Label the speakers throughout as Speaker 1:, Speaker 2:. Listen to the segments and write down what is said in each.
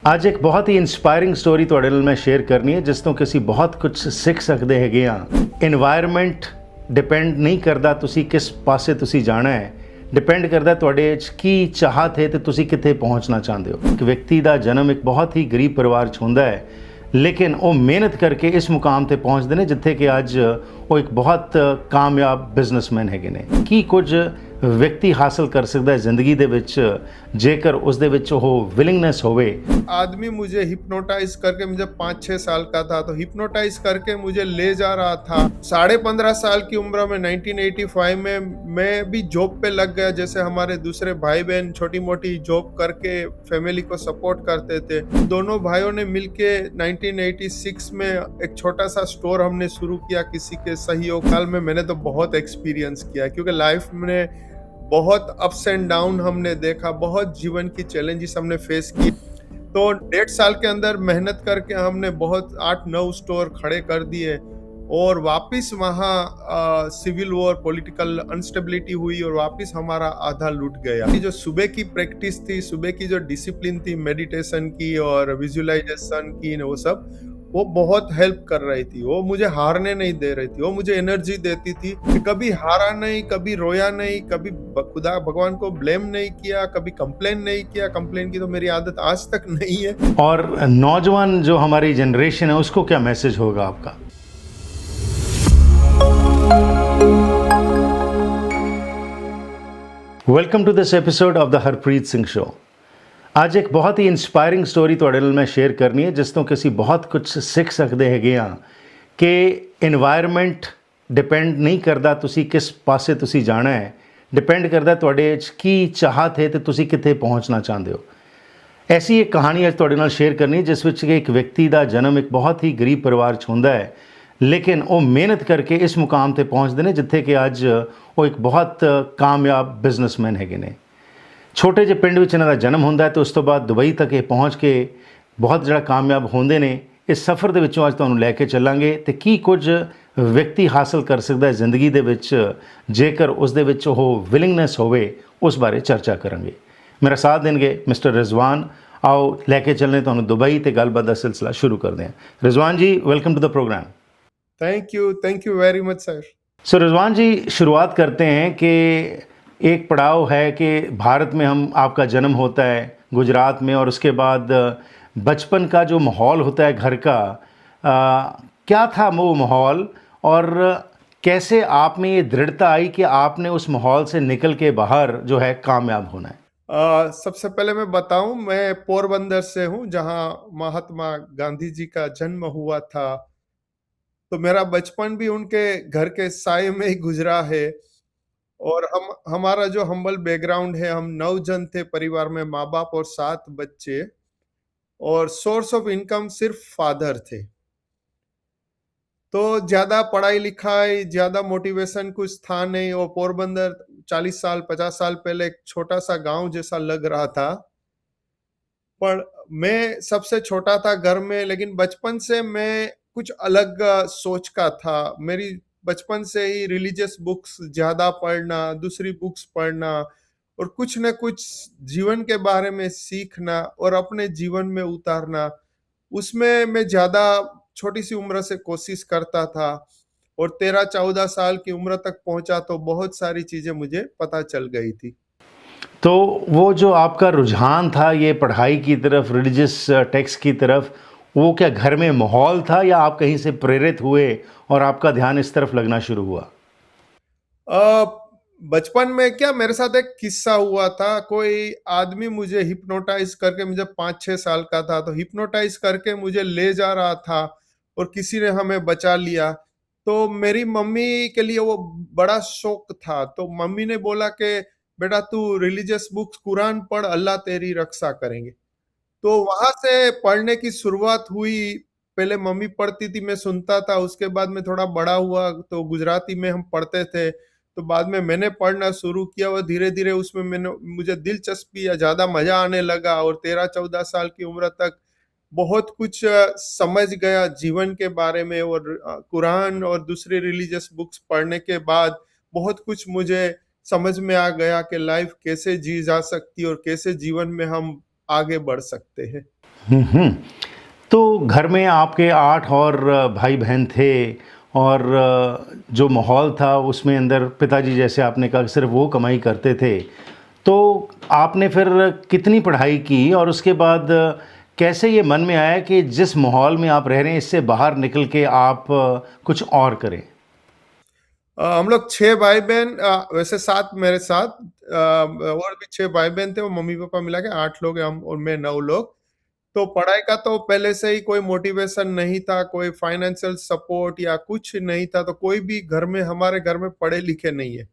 Speaker 1: ਅੱਜ ਇੱਕ ਬਹੁਤ ਹੀ ਇਨਸਪਾਇਰਿੰਗ ਸਟੋਰੀ ਤੁਹਾਡੇ ਨਾਲ ਮੈਂ ਸ਼ੇਅਰ ਕਰਨੀ ਹੈ ਜਿਸ ਤੋਂ ਕਿ ਅਸੀਂ ਬਹੁਤ ਕੁਝ ਸਿੱਖ ਸਕਦੇ ਹੈਗੇ ਆ। এনवायरमेंट ਡਿਪੈਂਡ ਨਹੀਂ ਕਰਦਾ ਤੁਸੀਂ ਕਿਸ ਪਾਸੇ ਤੁਸੀਂ ਜਾਣਾ ਹੈ, ਡਿਪੈਂਡ ਕਰਦਾ ਤੁਹਾਡੇ 'ਚ ਕੀ ਚਾਹਤ ਹੈ ਤੇ ਤੁਸੀਂ ਕਿੱਥੇ ਪਹੁੰਚਣਾ ਚਾਹੁੰਦੇ ਹੋ। ਇੱਕ ਵਿਅਕਤੀ ਦਾ ਜਨਮ ਇੱਕ ਬਹੁਤ ਹੀ ਗਰੀਬ ਪਰਿਵਾਰ 'ਚ ਹੁੰਦਾ ਹੈ, ਲੇਕਿਨ ਉਹ ਮਿਹਨਤ ਕਰਕੇ ਇਸ ਮੁਕਾਮ ਤੇ ਪਹੁੰਚਦੇ ਨੇ ਜਿੱਥੇ ਕਿ ਅੱਜ ਉਹ ਇੱਕ ਬਹੁਤ ਕਾਮਯਾਬ ਬਿਜ਼ਨਸਮੈਨ ਹੈਗੇ ਨੇ। ਕੀ ਕੁਝ ਵਿਅਕਤੀ ਹਾਸਲ ਕਰ ਸਕਦਾ ਹੈ ਜ਼ਿੰਦਗੀ ਦੇ ਵਿੱਚ ਜੇਕਰ ਉਸ ਦੇ ਵਿੱਚ ਉਹ ਵਿਲਿੰਗਨੈਸ ਹੋਵੇ।
Speaker 2: आदमी मुझे हिप्नोटाइज करके, मुझे 5-6 साल का था तो हिप्नोटाइज करके मुझे ले जा रहा था। 15.5 साल की उम्र में 1985 में मैं भी जॉब पे लग गया। जैसे हमारे दूसरे भाई बहन छोटी मोटी जॉब करके फैमिली को सपोर्ट करते थे। दोनों भाइयों ने मिलके 1986 में एक छोटा सा स्टोर हमने शुरू किया किसी के सहयोग काल में। मैंने तो बहुत एक्सपीरियंस किया क्योंकि लाइफ में बहुत अप्स एंड डाउन हमने देखा, बहुत जीवन की चैलेंजेस हमने फेस की। तो 1.5 साल के अंदर मेहनत करके हमने बहुत 8-9 स्टोर खड़े कर दिए और वापस वहाँ सिविल वॉर, पॉलिटिकल अनस्टेबिलिटी हुई और वापस हमारा आधा लूट गया। जो सुबह की प्रैक्टिस थी, सुबह की जो डिसिप्लिन थी मेडिटेशन की और विजुअलाइजेशन की, वो सब वो बहुत हेल्प कर रही थी। वो मुझे हारने नहीं दे रही थी, वो मुझे एनर्जी देती थी कि कभी हारा नहीं, कभी रोया नहीं, कभी खुदा भगवान को ब्लेम नहीं किया, कभी कंप्लेन नहीं किया। कंप्लेन की तो मेरी आदत आज तक नहीं है।
Speaker 1: और नौजवान जो हमारी जनरेशन है उसको क्या मैसेज होगा आपका? Welcome to this episode of the Harpreet Singh show. ਅੱਜ ਇੱਕ ਬਹੁਤ ਹੀ ਇਨਸਪਾਇਰਿੰਗ ਸਟੋਰੀ ਤੁਹਾਡੇ ਨਾਲ ਮੈਂ ਸ਼ੇਅਰ ਕਰਨੀ ਹੈ ਜਿਸ ਤੋਂ ਕਿ ਅਸੀਂ ਬਹੁਤ ਕੁਝ ਸਿੱਖ ਸਕਦੇ ਹੈਗੇ ਆ ਕਿ এনवायरमेंट ਡਿਪੈਂਡ ਨਹੀਂ ਕਰਦਾ ਤੁਸੀਂ ਕਿਸ ਪਾਸੇ ਤੁਸੀਂ ਜਾਣਾ ਹੈ, ਡਿਪੈਂਡ ਕਰਦਾ ਤੁਹਾਡੇ 'ਚ ਕੀ ਚਾਹਤ ਹੈ ਤੇ ਤੁਸੀਂ ਕਿੱਥੇ ਪਹੁੰਚਣਾ ਚਾਹੁੰਦੇ ਹੋ। ਐਸੀ ਇੱਕ ਕਹਾਣੀ ਅੱਜ ਤੁਹਾਡੇ ਨਾਲ ਸ਼ੇਅਰ ਕਰਨੀ ਜਿਸ ਵਿੱਚ ਕਿ ਇੱਕ ਵਿਅਕਤੀ ਦਾ ਜਨਮ ਇੱਕ ਬਹੁਤ ਹੀ ਗਰੀਬ ਪਰਿਵਾਰ 'ਚ ਹੁੰਦਾ ਹੈ, ਲੇਕਿਨ ਉਹ ਮਿਹਨਤ ਕਰਕੇ ਇਸ ਮੁਕਾਮ ਤੇ ਪਹੁੰਚਦੇ ਨੇ ਜਿੱਥੇ ਕਿ ਅੱਜ ਉਹ ਇੱਕ ਬਹੁਤ ਕਾਮਯਾਬ ਬਿਜ਼ਨਸਮੈਨ ਹੈਗੇ ਨੇ। ਛੋਟੇ ਜਿਹੇ ਪਿੰਡ ਵਿੱਚ ਇਹਨਾਂ ਦਾ ਜਨਮ ਹੁੰਦਾ ਹੈ ਤੇ ਉਸ ਤੋਂ ਬਾਅਦ ਦੁਬਈ ਤੱਕ ਇਹ ਪਹੁੰਚ ਕੇ ਬਹੁਤ ਜਿਹੜਾ ਕਾਮਯਾਬ ਹੁੰਦੇ ਨੇ। ਇਸ ਸਫ਼ਰ ਦੇ ਵਿੱਚੋਂ ਅੱਜ ਤੁਹਾਨੂੰ ਲੈ ਕੇ ਚੱਲਾਂਗੇ ਤੇ ਕੀ ਕੁਝ ਵਿਅਕਤੀ ਹਾਸਲ ਕਰ ਸਕਦਾ ਹੈ ਜ਼ਿੰਦਗੀ ਦੇ ਵਿੱਚ ਜੇਕਰ ਉਸ ਦੇ ਵਿੱਚ ਉਹ ਵਿਲਿੰਗਨੈਸ ਹੋਵੇ, ਉਸ ਬਾਰੇ ਚਰਚਾ ਕਰਾਂਗੇ। ਮੇਰਾ ਸਾਥ ਦੇਣਗੇ ਮਿਸਟਰ ਰਿਜ਼ਵਾਨ। ਆਓ ਲੈ ਕੇ ਚੱਲਦੇ ਤੁਹਾਨੂੰ ਦੁਬਈ ਤੇ ਗੱਲਬਾਤ ਦਾ ਸਿਲਸਿਲਾ ਸ਼ੁਰੂ ਕਰਦੇ ਹਾਂ। Rizwan ji, welcome to the program.
Speaker 2: Thank you very much sir.
Speaker 1: So Rizwan ji, शुरुआत करते हैं कि एक पड़ाव है कि भारत में आपका जन्म होता है गुजरात में, और उसके बाद बचपन का जो माहौल होता है घर का, क्या था वो माहौल और कैसे आप में ये दृढ़ता आई कि आपने उस माहौल से निकल के बाहर जो है कामयाब होना है?
Speaker 2: सबसे पहले मैं बताऊं, मैं पोरबंदर से हूं जहां महात्मा गांधी जी का जन्म हुआ था। तो मेरा बचपन भी उनके घर के साए में ही गुजरा है। और हमारा जो हम्बल बैकग्राउंड है, हम 9 जन थे परिवार में, माँ बाप और 7 बच्चे, और सोर्स ऑफ इनकम सिर्फ फादर थे। तो ज्यादा पढ़ाई लिखाई, ज्यादा मोटिवेशन कुछ था नहीं। और पोरबंदर 40 साल 50 साल पहले एक छोटा सा गांव जैसा लग रहा था। पर मैं सबसे छोटा था घर में, लेकिन बचपन से मैं कुछ अलग सोच का था। मेरी बचपन से ही रिलीजियस बुक्स ज्यादा पढ़ना, दूसरी बुक्स पढ़ना और कुछ न कुछ जीवन के बारे में सीखना और अपने जीवन में उतारना, उसमें मैं ज्यादा छोटी सी उम्र से कोशिश करता था। और 13-14 साल की उम्र तक पहुंचा तो बहुत सारी चीजें मुझे पता चल गई थी।
Speaker 1: तो वो जो आपका रुझान था ये पढ़ाई की तरफ, रिलीजियस टेक्स्ट की तरफ, वो क्या घर में माहौल था या आप कहीं से प्रेरित हुए और आपका ध्यान इस तरफ लगना शुरू हुआ?
Speaker 2: बचपन में क्या मेरे साथ एक किस्सा हुआ था। कोई आदमी मुझे हिप्नोटाइज करके, मुझे 5-6 साल का था, तो हिप्नोटाइज करके मुझे ले जा रहा था और किसी ने हमें बचा लिया। तो मेरी मम्मी के लिए वो बड़ा शौक था। तो मम्मी ने बोला कि बेटा तू रिलीजियस बुक्स कुरान पढ़, अल्लाह तेरी रक्षा करेंगे। तो वहां से पढ़ने की शुरुआत हुई। पहले मम्मी पढ़ती थी, मैं सुनता था। उसके बाद में थोड़ा बड़ा हुआ तो गुजराती में हम पढ़ते थे। तो बाद में मैंने पढ़ना शुरू किया और धीरे धीरे उसमें मुझे दिलचस्पी या ज्यादा मजा आने लगा। और 13-14 साल की उम्र तक बहुत कुछ समझ गया जीवन के बारे में। और कुरान और दूसरे रिलीजियस बुक्स पढ़ने के बाद बहुत कुछ मुझे समझ में आ गया कि लाइफ कैसे जी जा सकती है और कैसे जीवन में हम आगे बढ़ सकते हैं।
Speaker 1: हम्म। तो घर में आपके 8 और भाई बहन थे, और जो माहौल था उसमें अंदर पिताजी, जैसे आपने कहा, कि सिर्फ वो कमाई करते थे। तो आपने फिर कितनी पढ़ाई की, और उसके बाद कैसे ये मन में आया कि जिस माहौल में आप रह रहे हैं इससे बाहर निकल के आप कुछ और करें?
Speaker 2: हम लोग 6 भाई-बहन, वैसे 7 मेरे साथ, और भी 6 भाई-बहन थे, वो मम्मी-पापा मिला के 8 लोग हैं हम, और मैं 9 लोग। तो पढ़ाई का तो पहले से ही कोई मोटिवेशन नहीं था, कोई फाइनेंशियल सपोर्ट या कुछ नहीं था, तो कोई भी घर में, हमारे घर में पढ़े-लिखे नहीं है।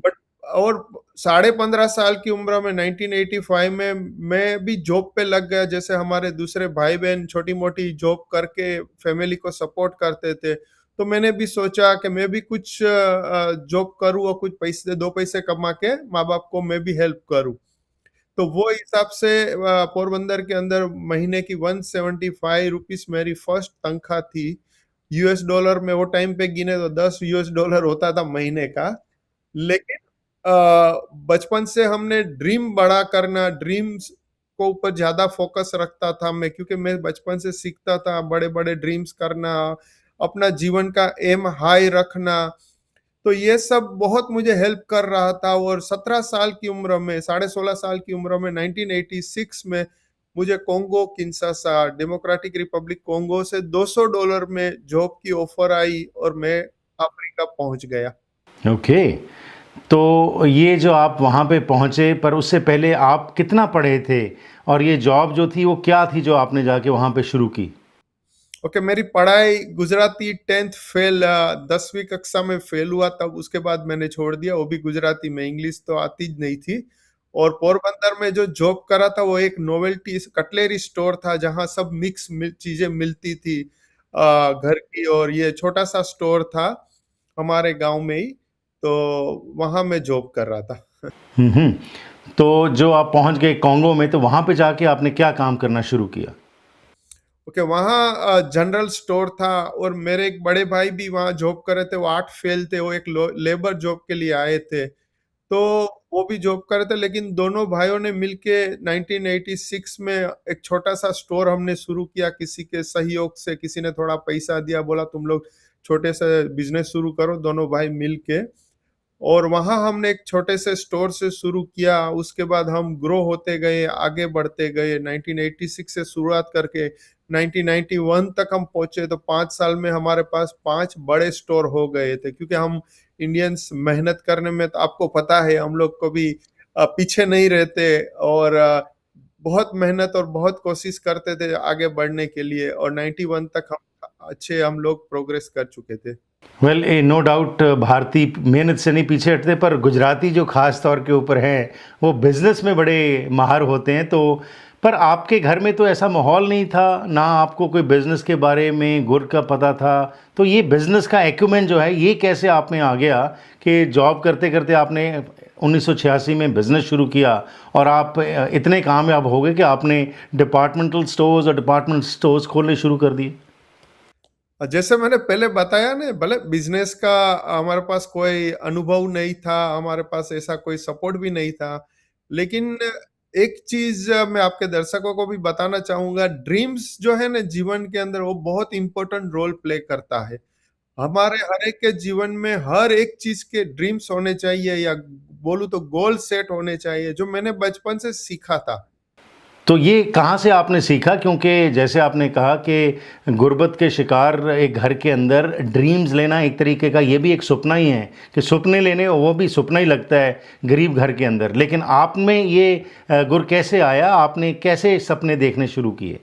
Speaker 2: बट और साढ़े 15 साल की उम्र में 1985 में मैं भी जॉब पे लग गया, जैसे हमारे दूसरे भाई-बहन छोटी-मोटी जॉब करके फैमिली को सपोर्ट करते थे। तो मैंने भी सोचा कि मैं भी कुछ जॉब करूँ और कुछ पैसे, 2 पैसे कमा के माँ-बाप को मैं भी हेल्प करूँ। तो वो हिसाब से पोरबंदर के अंदर महीने की 175 रुपीज़ मेरी फर्स्ट तनख्वाह थी। यूएस डॉलर में वो टाइम पे गिने तो 10 यूएस डॉलर होता था महीने का। लेकिन बचपन से हमने ड्रीम बड़ा करना, ड्रीम्स को ऊपर ज़्यादा फ़ोकस रखता था मैं, क्योंकि मैं बचपन से सीखता था बड़े-बड़े ड्रीम्स करना, अपना जीवन का एम हाई रखना। तो ये सब बहुत मुझे हेल्प कर रहा था, और 17 साल की उम्र में, साढ़े 16 साल की उम्र में 1986 में मुझे Congo Kinshasa, democratic Republic Congo से $200 में जॉब की ऑफर आई, और मैं अफ्रीका पहुँच गया।
Speaker 1: ओके। तो ये जो आप वहाँ पे पहुँचे, पर उससे पहले आप कितना पढ़े थे, और ये जॉब जो थी वो क्या थी जो आपने जाके वहाँ पे शुरू की?
Speaker 2: ओके, मेरी पढ़ाई गुजराती 10th फेल, 10वीं कक्षा में फेल हुआ, तब उसके बाद मैंने छोड़ दिया, वो भी गुजराती में, इंग्लिश तो आती ज नहीं थी। और पोरबंदर में जो जॉब करा था वो एक नोवेल्टी कटलेरी स्टोर था, जहाँ सब मिक्स चीजें मिलती थी, घर की, और ये छोटा सा स्टोर था हमारे गांव में ही। तो वहां मैं जॉब कर रहा था।
Speaker 1: हम्म। तो जो आप पहुँच गए कॉन्गो में, तो वहाँ पे जाके आपने क्या काम करना शुरू किया?
Speaker 2: ओके, वहाँ जनरल स्टोर था, और मेरे एक बड़े भाई भी वहाँ जॉब कर रहे थे, वो 8 फेल थे, वो एक लेबर जॉब के लिए आए थे। तो वो भी जॉब कर रहे थे, लेकिन दोनों भाइयों ने मिलके 1986 में एक छोटा-सा स्टोर हमने शुरू किया, किसी के सहयोग से, किसी ने थोड़ा पैसा दिया, बोला तुम लोग छोटे से बिज़नेस शुरू करो, दोनों भाई मिल के। और वहाँ हमने एक छोटे से स्टोर से शुरू किया, उसके बाद हम ग्रो होते गए, आगे बढ़ते गए, 1986 से शुरुआत करके 1991 तक हम पहुँचे, तो 5 साल में हमारे पास 5 बड़े स्टोर हो गए थे, क्योंकि हम इंडियंस मेहनत करने में तो आपको पता है, हम लोग कभी पीछे नहीं रहते, और बहुत मेहनत और बहुत कोशिश करते थे आगे बढ़ने के लिए, और 91 तक हम लोग प्रोग्रेस कर चुके थे।
Speaker 1: वेल, ए नो डाउट, भारतीय मेहनत से नहीं पीछे हटते, पर गुजराती जो ख़ास तौर के ऊपर हैं, वो बिज़नेस में बड़े माहिर होते हैं। तो पर आपके घर में तो ऐसा माहौल नहीं था, ना आपको कोई बिज़नेस के बारे में गुर का पता था। तो ये बिज़नेस का एक्यूमेन जो है, ये कैसे आप में आ गया कि जॉब करते-करते आपने 1986 में बिज़नेस शुरू किया, और आप इतने कामयाब हो गए कि आपने डिपार्टमेंटल स्टोर्स और डिपार्टमेंट स्टोर्स खोलने शुरू कर दिए?
Speaker 2: जैसे मैंने पहले बताया ना, भले बिजनेस का हमारे पास कोई अनुभव नहीं था, हमारे पास ऐसा कोई सपोर्ट भी नहीं था, लेकिन एक चीज मैं आपके दर्शकों को भी बताना चाहूंगा, ड्रीम्स जो है ना जीवन के अंदर, वो बहुत इंपॉर्टेंट रोल प्ले करता है। हमारे हर एक के जीवन में हर एक चीज के ड्रीम्स होने चाहिए, या बोलूं तो गोल सेट होने चाहिए, जो मैंने बचपन से सीखा था।
Speaker 1: तो ये कहाँ से आपने सीखा? क्योंकि जैसे आपने कहा कि गुर्बत के शिकार एक घर के अंदर ड्रीम्स लेना एक तरीके का, ये भी एक सपना ही है कि सपने लेने, वो भी सपना ही लगता है गरीब घर के अंदर। लेकिन आप में ये गुर कैसे आया? आपने कैसे सपने देखने शुरू किए?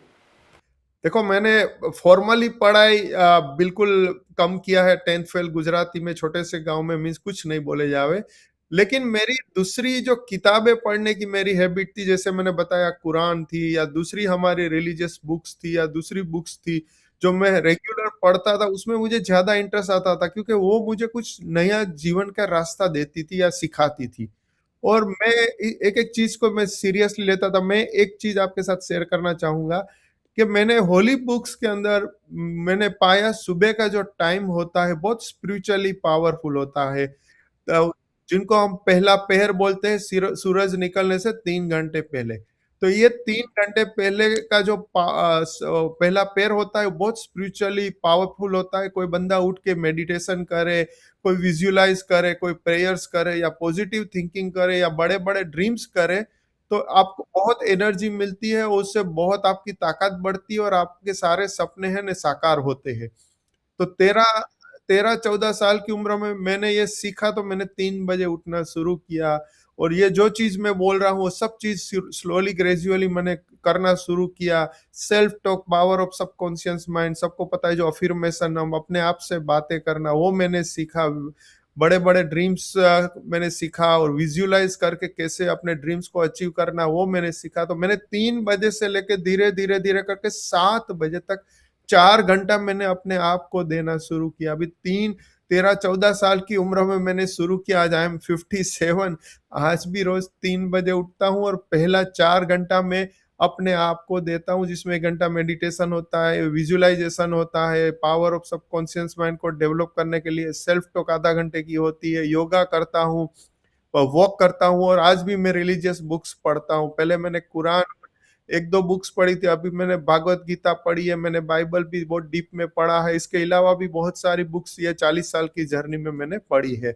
Speaker 2: देखो, मैंने फॉर्मली पढ़ाई बिल्कुल कम किया है, 10th फेल गुजराती में, छोटे से गांव में, मीन्स कुछ नहीं बोले जावे। लेकिन मेरी दूसरी जो किताबें पढ़ने की मेरी हैबिट थी, जैसे मैंने बताया कुरान थी, या दूसरी हमारी रिलीजियस बुक्स थी, या दूसरी बुक्स थी जो मैं रेगुलर पढ़ता था, उसमें मुझे ज़्यादा इंटरेस्ट आता था, क्योंकि वो मुझे कुछ नया जीवन का रास्ता देती थी या सिखाती थी। और मैं एक-एक चीज़ को मैं सीरियसली लेता था। मैं एक चीज़ आपके साथ शेयर करना चाहूँगा कि मैंने होली बुक्स के अंदर मैंने पाया, सुबह का जो टाइम होता है बहुत स्पिरिचुअली पावरफुल होता है। जिनको हम पहला पहर बोलते हैं, सूरज निकलने से 3 घंटे पहले। तो ये 3 घंटे पहले का जो पहला पैर होता है वो बहुत स्पिरिचुअली पावरफुल होता है। कोई बंदा उठ के मेडिटेशन करे, कोई विजुअलाइज़ करे, कोई प्रेयर्स करे या पॉजिटिव थिंकिंग करे या बड़े-बड़े ड्रीम्स करे, तो आपको बहुत एनर्जी मिलती है, उससे बहुत आपकी ताकत बढ़ती है और आपके सारे सपने हैं ना साकार होते हैं। तो 13-14 साल की उम्र में मैंने ये सीखा, तो मैंने 3 बजे उठना शुरू किया और ये जो चीज़ मैं बोल रहा हूँ वो सब चीज़ स्लोली ग्रेजुअली मैंने करना शुरू किया। Self talk, power of subconscious mind, सबको पता है जो अफ़र्मेशन, हम अपने आप से बातें करना, वो मैंने सीखा। बड़े-बड़े ड्रीम्स मैंने सीखा और विजुअलाइज़ करके कैसे अपने ड्रीम्स को अचीव करना, वो मैंने सीखा। तो मैंने 3 बजे से लेके धीरे-धीरे करके 7 बजे तक 4 घंटा मैंने अपने आप को देना शुरू किया। अभी 13-14 साल की उम्र में मैंने शुरू किया, आज आई एम 57। आज भी रोज़ 3 बजे उठता हूँ और पहला 4 घंटा मैं अपने आप को देता हूँ, जिसमें 1 घंटा मेडिटेशन होता है, विजुअलाइज़ेशन होता है, पावर ऑफ सबकॉन्शियस माइंड को डेवलप करने के लिए सेल्फ टॉक आधा घंटे की होती है, योगा करता हूँ, वॉक करता हूँ और आज भी मैं रिलीजियस बुक्स पढ़ता हूँ। पहले मैंने कुरान 1-2 बुक्स पढ़ी थी, अभी मैंने भागवत गीता पढ़ी है, मैंने बाइबल भी बहुत डीप में पढ़ा है। इसके अलावा भी बहुत सारी बुक्स ये 40 साल की जर्नी में मैंने पढ़ी है।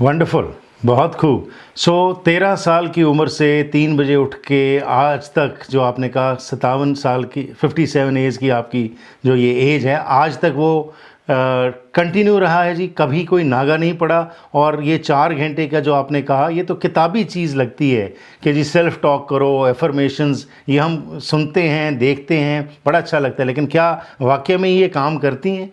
Speaker 1: वंडरफुल, बहुत खूब। सो 13 साल की उम्र से 3 बजे उठ के आज तक जो आपने कहा 57 साल की 57 एज की आपकी जो ये एज है, आज तक वो कंटिन्यू रहा है जी, कभी कोई नागा नहीं पड़ा। और ये 4 घंटे का जो आपने कहा, ये तो किताबी चीज़ लगती है कि जी सेल्फ टॉक करो, एफर्मेशंस, ये हम सुनते हैं, देखते हैं, बड़ा अच्छा लगता है, लेकिन क्या वाकई में ये काम करती हैं?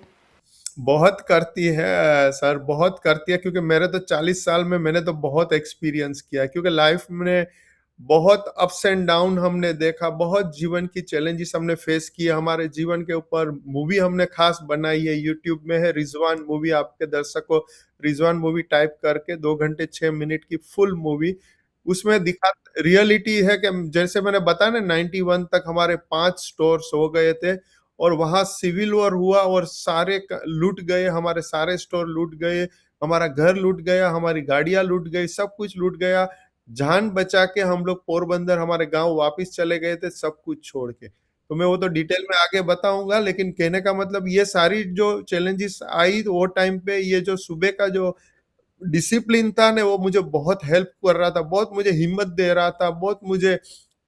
Speaker 2: बहुत करती है सर, बहुत करती है, क्योंकि मेरे तो 40 साल में मैंने तो बहुत एक्सपीरियंस किया है, क्योंकि लाइफ में बहुत अप्स एंड डाउन हमने देखा, बहुत जीवन की चैलेंजेस हमने फेस किए। हमारे जीवन के ऊपर मूवी हमने खास बनाई है, यूट्यूब में है रिजवान मूवी, आपके दर्शकों रिजवान मूवी टाइप करके 2 घंटे 6 मिनट की फुल मूवी, उसमें दिखा रियलिटी है कि जैसे मैंने बताया ना 91 तक हमारे 5 स्टोर्स हो गए थे और वहाँ सिविल वॉर हुआ और सारे लूट गए, हमारे सारे स्टोर लूट गए, हमारा घर लूट गया, हमारी गाड़ियां लूट गई, सब कुछ लूट गया। जान बचा के हम लोग पोरबंदर हमारे गांव वापस चले गए थे, सब कुछ छोड़ के। तो मैं वो तो डिटेल में आगे बताऊंगा, लेकिन कहने का मतलब ये सारी जो चैलेंजेस आई तो वो टाइम पे ये जो सुबह का जो डिसिप्लिन था ना, वो मुझे बहुत हेल्प कर रहा था, बहुत मुझे हिम्मत दे रहा था, बहुत मुझे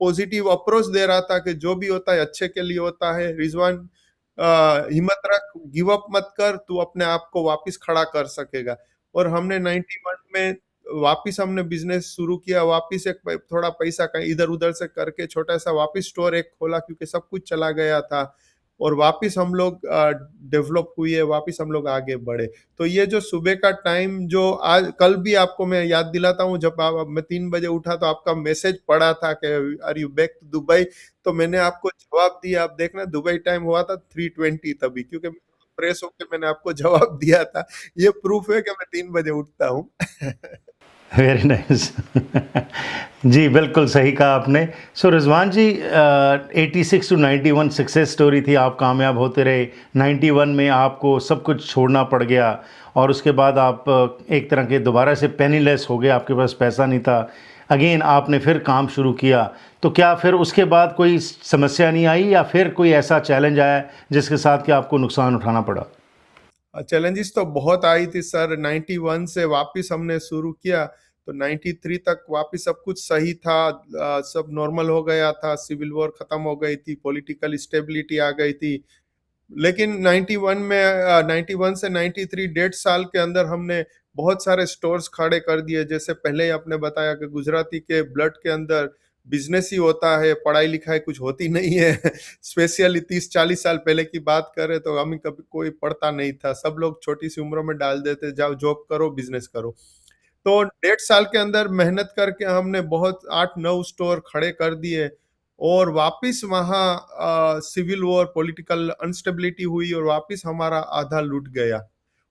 Speaker 2: पॉजिटिव अप्रोच दे रहा था कि जो भी होता है अच्छे के लिए होता है। रिजवान, हिम्मत रख, गिव अप मत कर, तू अपने आप को वापस खड़ा कर सकेगा। और हमने 91 में वापस हमने बिजनेस शुरू किया, वापस एक थोड़ा पैसा कहीं इधर उधर से करके छोटा सा वापस स्टोर एक खोला, क्योंकि सब कुछ चला गया था और वापस हम लोग डेवलप हुए, वापस हम लोग आगे बढ़े। तो ये जो सुबह का टाइम जो आज कल भी आपको मैं याद दिलाता हूँ, जब मैं 3 बजे उठा तो आपका मैसेज पड़ा था कि are you back to Dubai? तो मैंने आपको जवाब दिया, आप देखना दुबई टाइम हुआ था 3:20 तभी, क्योंकि फ्रेश होके मैंने आपको जवाब दिया था। ये प्रूफ है कि मैं 3 बजे उठता हूँ।
Speaker 1: Very nice. जी, बिल्कुल सही कहा आपने। सो रिजवान जी, 86 टू 91 सक्सेस स्टोरी थी, आप कामयाब होते रहे। 91 में आपको सब कुछ छोड़ना पड़ गया और उसके बाद आप एक तरह के दोबारा से पेनीलेस हो गए, आपके पास पैसा नहीं था। अगेन आपने फिर काम शुरू किया, तो क्या फिर उसके बाद कोई समस्या नहीं आई या फिर कोई ऐसा चैलेंज आया जिसके साथ कि आपको नुकसान उठाना पड़ा?
Speaker 2: चैलेंजेस तो बहुत आई थी सर। 91 से वापस हमने शुरू किया तो 93 तक वापस सब कुछ सही था, सब नॉर्मल हो गया था, सिविल वॉर खत्म हो गई थी, पॉलिटिकल स्टेबिलिटी आ गई थी। लेकिन 91 में 91 से 93 1.5 साल के अंदर हमने बहुत सारे स्टोर्स खड़े कर दिए। जैसे पहले ही आपने बताया कि गुजराती के ब्लड के अंदर बिजनेस ही होता है, पढ़ाई लिखाई कुछ होती नहीं है। स्पेशली 30-40 साल पहले की बात करें तो हम कभी कोई पढ़ता नहीं था, सब लोग छोटी सी उम्र में डाल देते जाओ जॉब करो, बिजनेस करो। तो 1.5 साल के अंदर मेहनत करके हमने बहुत 8-9 स्टोर खड़े कर दिए और वापस वहाँ सिविल वॉर, पॉलिटिकल अनस्टेबिलिटी हुई और वापस हमारा आधा लूट गया।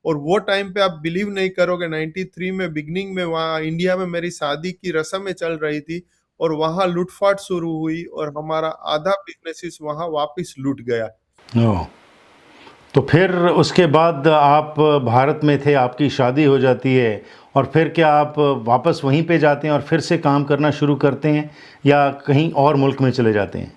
Speaker 2: और वो टाइम पे आप बिलीव नहीं करोगे, 93 में बिगनिंग में वहाँ इंडिया में मेरी शादी की रस्में चल रही थी और वहाँ लूटपाट शुरू हुई और हमारा आधा बिजनेसेस वहाँ वापस लूट गया।
Speaker 1: ओह! तो फिर उसके बाद आप भारत में थे, आपकी शादी हो जाती है और फिर क्या आप वापस वहीं पे जाते हैं और फिर से काम करना शुरू करते हैं या कहीं और मुल्क में चले जाते हैं?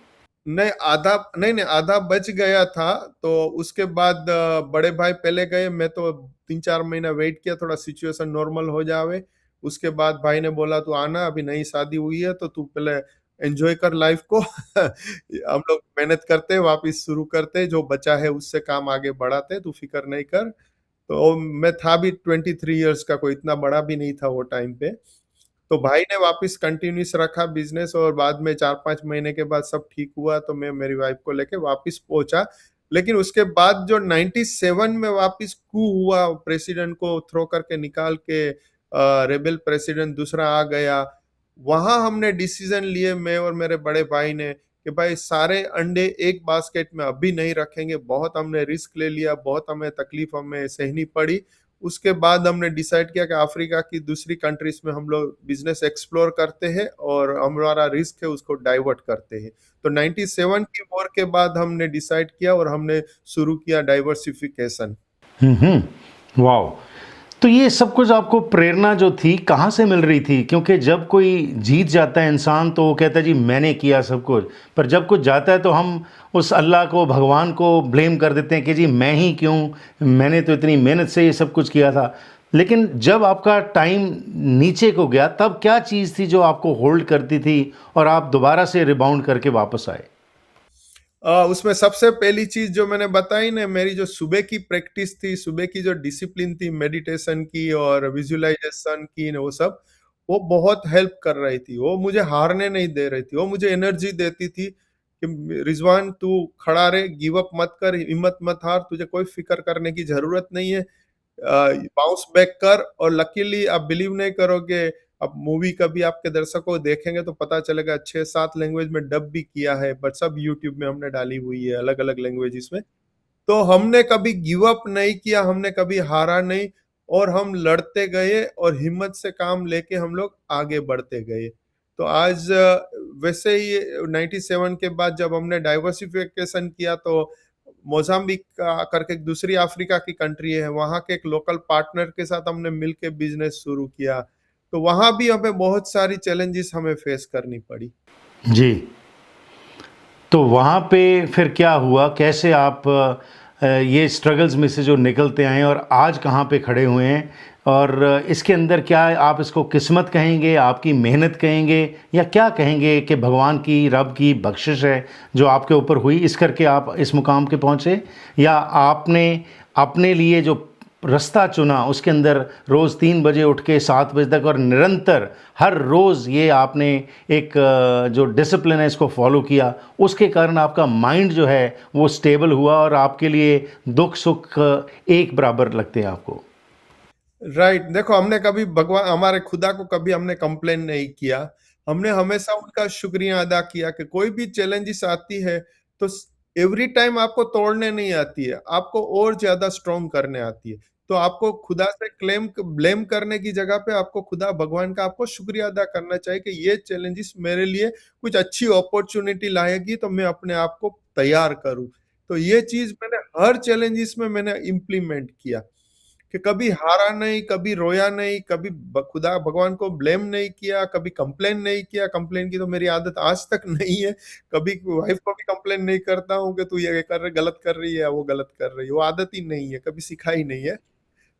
Speaker 2: नहीं आधा, नहीं नहीं आधा बच गया था। तो उसके बाद बड़े भाई पहले गए, मैं तो 3-4 महीना वेट किया थोड़ा सिचुएशन नॉर्मल हो जावे। उसके बाद भाई ने बोला तू आना, अभी नई शादी हुई है तो तू पहले एंजॉय कर लाइफ को। हम लोग मेहनत करते वापिस शुरू करते, जो बचा है उससे काम आगे बढ़ाते, तू फिक्र नहीं कर। तो मैं था भी 23 इयर्स का, कोई इतना बड़ा भी नहीं था वो टाइम पे। तो भाई ने वापस कंटिन्यूस रखा बिजनेस, और बाद में 4-5 महीने के बाद सब ठीक हुआ तो मैं मेरी वाइफ को लेके वापस पहुंचा। लेकिन उसके बाद जो 97 में वापस कू हुआ, प्रेसिडेंट को थ्रो करके निकाल के रेबेल प्रेसिडेंट दूसरा आ गया। वहां हमने डिसीजन लिए, मैं और मेरे बड़े भाई ने, कि भाई सारे अंडे एक बास्केट में अभी नहीं रखेंगे। बहुत हमने रिस्क ले लिया, बहुत हमें तकलीफ हमें सहनी पड़ी। उसके बाद हमने डिसाइड किया कि अफ्रीका की दूसरी कंट्रीज में हम लोग बिजनेस एक्सप्लोर करते हैं और हमारा रिस्क है उसको डाइवर्ट करते हैं। तो 97 की वॉर के बाद हमने डिसाइड किया और हमने शुरू किया डाइवर्सिफिकेशन।
Speaker 1: वाओ! तो ये सब कुछ आपको प्रेरणा जो थी कहाँ से मिल रही थी? क्योंकि जब कोई जीत जाता है इंसान तो वो कहता है जी मैंने किया सब कुछ, पर जब कुछ जाता है तो हम उस अल्लाह को, भगवान को ब्लेम कर देते हैं कि जी मैं ही क्यों, मैंने तो इतनी मेहनत से ये सब कुछ किया था। लेकिन जब आपका टाइम नीचे को गया तब क्या चीज़ थी जो आपको होल्ड करती थी और आप दोबारा से रिबाउंड करके वापस आए?
Speaker 2: उसमें सबसे पहली चीज जो मैंने बताई ना, मेरी जो सुबह की प्रैक्टिस थी, सुबह की जो डिसिप्लिन थी मेडिटेशन की और विजुअलाइजेशन की न, वो सब वो बहुत हेल्प कर रही थी। वो मुझे हारने नहीं दे रही थी, वो मुझे एनर्जी देती थी कि रिजवान तू खड़ा रहे, गिव अप मत कर, हिम्मत मत हार, तुझे कोई फिक्र करने की जरूरत नहीं है, बाउंस बैक कर। और लकीली आप बिलीव नहीं करोगे, अब मूवी कभी आपके दर्शकों देखेंगे तो पता चलेगा 6-7 लैंग्वेज में डब भी किया है, बट सब यूट्यूब में हमने डाली हुई है अलग अलग लैंग्वेजेस में। तो हमने कभी गिव अप नहीं किया, हमने कभी हारा नहीं, और हम लड़ते गए और हिम्मत से काम लेके हम लोग आगे बढ़ते गए। तो आज वैसे ही 97 के बाद जब हमने डाइवर्सिफिकेशन किया तो मोजाम्बिक करके एक दूसरी अफ्रीका की कंट्री है, वहाँ के एक लोकल पार्टनर के साथ हमने मिलके बिजनेस शुरू किया। तो वहाँ भी हमें बहुत सारी चैलेंजेस हमें फेस करनी पड़ी।
Speaker 1: जी। तो वहाँ पे फिर क्या हुआ? कैसे आप ये स्ट्रगल्स में से जो निकलते आए और आज कहाँ पे खड़े हुए हैं? और इसके अंदर क्या आप इसको किस्मत कहेंगे, आपकी मेहनत कहेंगे या क्या कहेंगे कि भगवान की, रब की बख्शिश है जो आपके ऊपर हुई इस करके आप इस मुकाम पे पहुँचे? या आपने अपने लिए जो रास्ता चुना उसके अंदर रोज़ 3 बजे उठ के 7 बजे तक और निरंतर हर रोज़ ये आपने एक जो डिसिप्लिन है इसको फॉलो किया, उसके कारण आपका माइंड जो है वो स्टेबल हुआ और आपके लिए दुख सुख एक बराबर लगते हैं आपको?
Speaker 2: राइट, देखो हमने कभी भगवान हमारे खुदा को कभी हमने कंप्लेन नहीं किया। हमने हमेशा उनका शुक्रिया अदा किया कि कोई भी चैलेंजेस आती है तो एवरी टाइम आपको तोड़ने नहीं आती है, आपको और ज्यादा स्ट्रॉन्ग करने आती है। तो आपको खुदा से ब्लेम करने की जगह पे आपको खुदा भगवान का आपको शुक्रिया अदा करना चाहिए कि ये चैलेंजेस मेरे लिए कुछ अच्छी अपॉर्चुनिटी लाएगी, तो मैं अपने आप को तैयार करूं। तो ये चीज मैंने हर चैलेंजेस में मैंने इम्प्लीमेंट किया कि कभी हारा नहीं, कभी रोया नहीं, कभी खुदा भगवान को ब्लेम नहीं किया, कभी कंप्लेन नहीं किया। कंप्लेन की तो मेरी आदत आज तक नहीं है। कभी वाइफ को भी कंप्लेन नहीं करता हूँ कि तू ये कर रही, गलत कर रही है, वो गलत कर रही है। वो आदत ही नहीं है, कभी सिखाई नहीं है।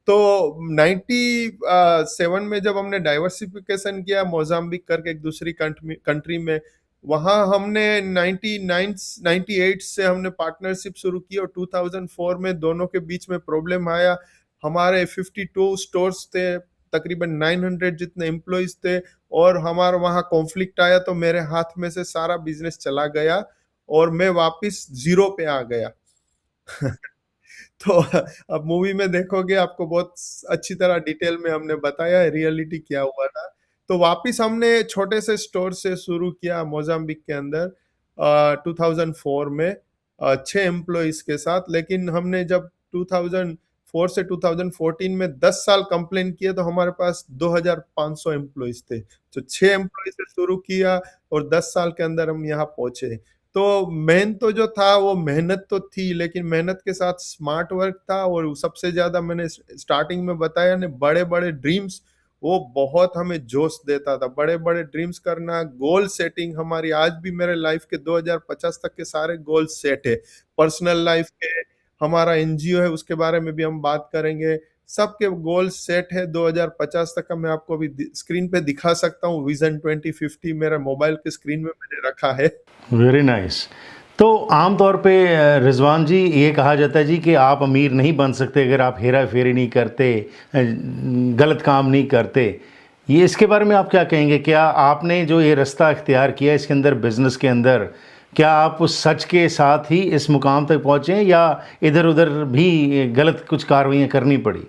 Speaker 2: तो 97 में जब हमने डाइवर्सिफिकेशन किया, मोजाम्बिक करके एक दूसरी कंट्री में, वहां हमने 98 से हमने पार्टनरशिप शुरू की और 2004 में दोनों के बीच में प्रॉब्लम आया। हमारे 52 स्टोर्स थे, तकरीबन 900 जितने एम्प्लॉइज थे, और हमारा वहाँ कॉन्फ्लिक्ट आया तो मेरे हाथ में से सारा बिजनेस चला गया और मैं वापस जीरो पे आ गया। तो अब मूवी में देखोगे आपको बहुत अच्छी तरह डिटेल में हमने बताया है रियलिटी क्या हुआ था। तो वापिस हमने छोटे से स्टोर से शुरू किया मोजाम्बिक के अंदर 2004 में 6 एम्प्लॉइज के साथ। लेकिन हमने जब 2004 से 2014 में 10 साल कंप्लेन किए तो हमारे पास 2500 एम्प्लॉइज थे। तो 6 एम्प्लॉइज से शुरू किया और 10 साल के अंदर हम यहाँ पहुंचे। तो मेन तो जो था वो मेहनत तो थी, लेकिन मेहनत के साथ स्मार्ट वर्क था, और सबसे ज्यादा मैंने स्टार्टिंग में बताया ने बड़े बड़े ड्रीम्स वो बहुत हमें जोश देता था। बड़े-बड़े ड्रीम्स करना, गोल सेटिंग हमारी आज भी मेरे लाइफ के 2050 तक के सारे गोल सेट है। पर्सनल लाइफ के, हमारा एनजीओ है उसके बारे में भी हम बात करेंगे। सबके गोल सेट है 2050 तक का। मैं आपको अभी स्क्रीन पे दिखा सकता हूँ, विजन 2050 मेरे मोबाइल के स्क्रीन में मैंने रखा है।
Speaker 1: Very nice. तो आम तौर पे रिज़वान जी, ये कहा जाता है जी कि आप अमीर नहीं बन सकते अगर आप हेरा-फेरी नहीं करते, गलत काम नहीं करते। ये इसके बारे में आप क्या कहेंगे? क्या आपने जो ये रास्ता इख्तियार किया इसके अंदर, बिज़नेस के अंदर, क्या आप उस सच के साथ ही इस मुकाम तक पहुँचे हैं या इधर-उधर भी गलत कुछ कार्रवाइयाँ करनी पड़ी?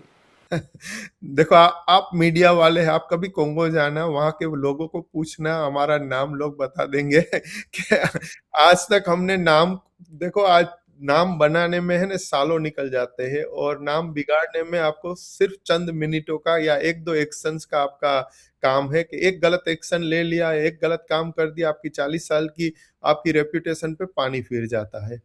Speaker 2: देखो आप मीडिया वाले हैं, आप कभी कोंगो जाना, वहाँ के लोगों को पूछना, हमारा नाम लोग बता देंगे कि आज तक हमने नाम, देखो आज नाम बनाने में है ना सालों निकल जाते हैं, और नाम बिगाड़ने में आपको सिर्फ चंद मिनटों का या 1-2 एक्शंस का आपका काम है कि एक गलत एक्शन ले लिया, एक गलत काम कर दिया, आपकी 40 साल की आपकी रेपुटेशन पे पानी फिर जाता है।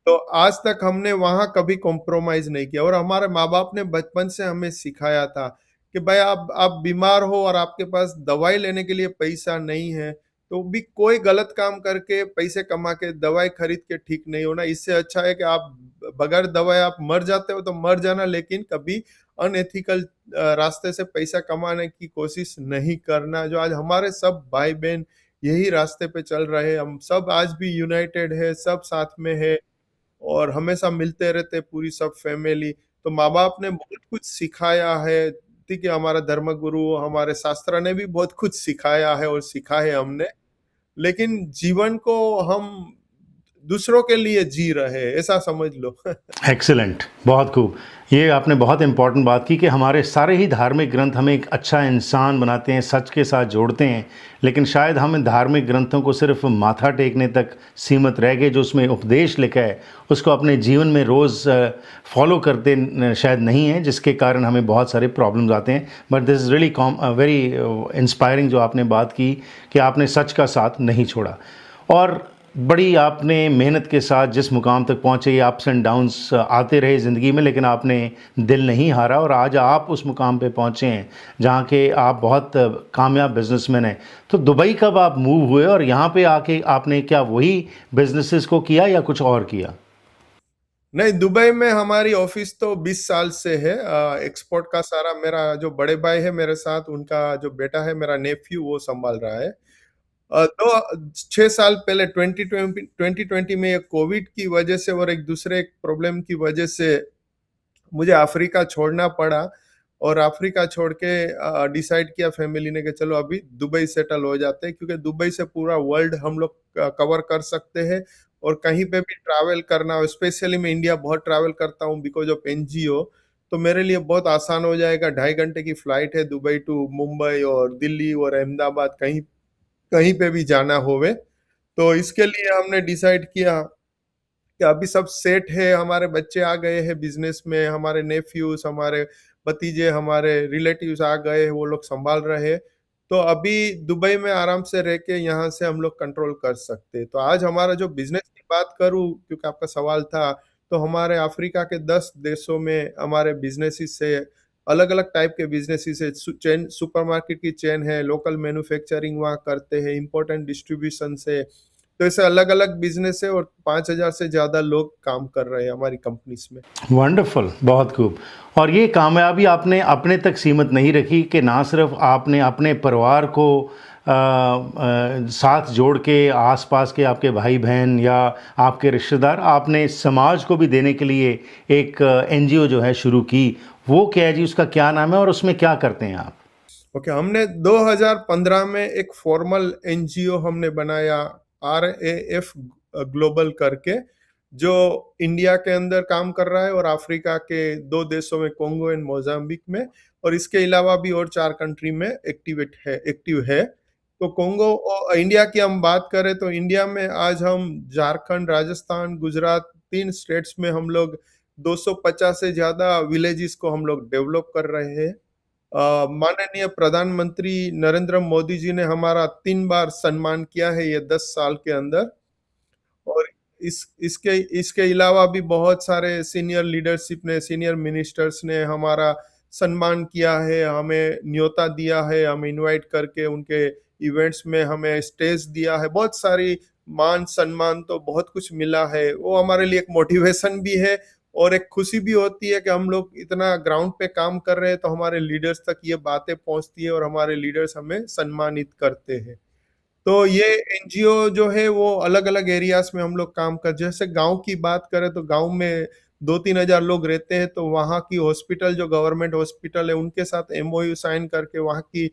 Speaker 2: तो आज तक हमने वहाँ कभी कॉम्प्रोमाइज़ नहीं किया, और हमारे माँ-बाप ने बचपन से हमें सिखाया था कि भाई आप बीमार हो और आपके पास दवाई लेने के लिए पैसा नहीं है, तो भी कोई गलत काम करके पैसे कमा के दवाई खरीद के ठीक नहीं होना। इससे अच्छा है कि आप बगैर दवाई आप मर जाते हो तो मर जाना, लेकिन कभी अनएथिकल रास्ते से पैसा कमाने की कोशिश नहीं करना। जो आज हमारे सब भाई-बहन यही रास्ते पे चल रहे हैं, हम सब आज भी यूनाइटेड है, सब साथ में है। और हमेशा मिलते रहते पूरी सब फैमिली। तो माँ-बाप ने बहुत कुछ सिखाया है, ठीक है, हमारा धर्मगुरु, हमारे शास्त्र ने भी बहुत कुछ सिखाया है और सीखा है हमने। लेकिन जीवन को हम दूसरों के लिए जी रहे हैं, ऐसा समझ लो।
Speaker 1: एक्सीलेंट, बहुत खूब। ये आपने बहुत इम्पोर्टेंट बात की कि हमारे सारे ही धार्मिक ग्रंथ हमें एक अच्छा इंसान बनाते हैं, सच के साथ जोड़ते हैं, लेकिन शायद हम इन धार्मिक ग्रंथों को सिर्फ माथा टेकने तक सीमित रह गए। जो उसमें उपदेश लिखा है उसको अपने जीवन में रोज़ फॉलो करते शायद नहीं हैं, जिसके कारण हमें बहुत सारे प्रॉब्लम्स आते हैं। But this is really very inspiring जो आपने बात की कि आपने सच का साथ नहीं छोड़ा, और बड़ी आपने मेहनत के साथ जिस मुकाम तक पहुँचे। ये अप्स एंड डाउन्स आते रहे ज़िंदगी में, लेकिन आपने दिल नहीं हारा और आज आप उस मुकाम पे पहुँचे हैं जहाँ के आप बहुत कामयाब बिजनेसमैन हैं। तो दुबई कब आप मूव हुए और यहाँ पे आके आपने क्या वही बिजनेसेस को किया या कुछ और किया?
Speaker 2: नहीं, दुबई में हमारी ऑफिस तो 20 साल से है। एक्सपोर्ट का सारा मेरा जो बड़े भाई है मेरे साथ, उनका जो बेटा है मेरा नेफ्यू, वो सँभाल रहा है। तो 6 साल पहले 2020 में ये कोविड की वजह से और एक दूसरे प्रॉब्लम की वजह से मुझे अफ्रीका छोड़ना पड़ा, और अफ्रीका छोड़ के डिसाइड किया फैमिली ने कि चलो अभी दुबई सेटल हो जाते हैं, क्योंकि दुबई से पूरा वर्ल्ड हम लोग कवर कर सकते हैं, और कहीं पे भी ट्रैवल करना हो, स्पेशली मैं इंडिया बहुत ट्रैवल करता हूँ बिकॉज़ ऑफ एनजीओ, तो मेरे लिए बहुत आसान हो जाएगा। 2.5 घंटे की फ्लाइट है दुबई टू मुंबई और दिल्ली और अहमदाबाद, कहीं कहीं पे भी जाना होवे। तो इसके लिए हमने डिसाइड किया कि अभी सब सेट है, हमारे बच्चे आ गए हैं बिज़नेस में, हमारे नेफ्यूज़, हमारे भतीजे, हमारे रिलेटिव्स आ गए हैं, वो लोग सँभाल रहे हैं। तो अभी दुबई में आराम से रह के यहाँ से हम लोग कंट्रोल कर सकते हैं। तो आज हमारा जो बिज़नेस की बात करूँ, क्योंकि आपका सवाल था, तो हमारे अफ्रीका के 10 देशों में हमारे बिज़नेसेस है, अलग-अलग टाइप के बिज़नेसेस है। सुपरमार्केट की चेन है, लोकल मैन्युफैक्चरिंग वहाँ करते हैं, इम्पोर्टेंट डिस्ट्रीब्यूशन से। तो ऐसे अलग-अलग बिज़नेस है, और 5,000 से ज़्यादा लोग काम कर रहे हैं हमारी कंपनीज़ में।
Speaker 1: वंडरफुल, बहुत खूब। और ये कामयाबी आपने अपने तक सीमित नहीं रखी कि ना सिर्फ आपने अपने परिवार को साथ जोड़ के, आस-पास के आपके भाई-बहन या आपके रिश्तेदार, आपने समाज को भी देने के लिए एक एनजीओ जो है शुरू की। वो क्या है जी, उसका क्या नाम है और उसमें क्या करते हैं आप?
Speaker 2: ओके, हमने 2015 में एक फॉर्मल एनजीओ हमने बनाया, आरएएफ ग्लोबल करके, जो इंडिया के अंदर काम कर रहा है और अफ्रीका के 2 देशों में, कोंगो एंड मोज़ाम्बिक में, और इसके अलावा भी और 4 कंट्री में एक्टिव है। तो कोंगो इंडिया की हम बात करें तो इंडिया में आज हम झारखंड, राजस्थान, गुजरात, 3 स्टेट्स में हम लोग 250 से ज़्यादा विलेजेस को हम लोग डेवलप कर रहे हैं। माननीय प्रधानमंत्री नरेंद्र मोदी जी ने हमारा 3 बार सम्मान किया है ये 10 साल के अंदर, और इसके इसके अलावा भी बहुत सारे सीनियर लीडरशिप ने, सीनियर मिनिस्टर्स ने हमारा सम्मान किया है, हमें न्योता दिया है, हमें इनवाइट करके उनके इवेंट्स में हमें स्टेज दिया है। बहुत सारी मान-सम्मान तो बहुत कुछ मिला है। वो हमारे लिए एक मोटिवेशन भी है और एक खुशी भी होती है कि हम लोग इतना ग्राउंड पे काम कर रहे हैं, तो हमारे लीडर्स तक ये बातें पहुँचती है और हमारे लीडर्स हमें सम्मानित करते हैं। तो ये एनजीओ जो है वो अलग-अलग एरियाज़ में हम लोग काम कर, जैसे गाँव की बात करें तो गाँव में 2-3 हज़ार लोग रहते हैं, तो वहाँ की हॉस्पिटल जो गवर्नमेंट हॉस्पिटल है उनके साथ एमओयू साइन करके वहाँ की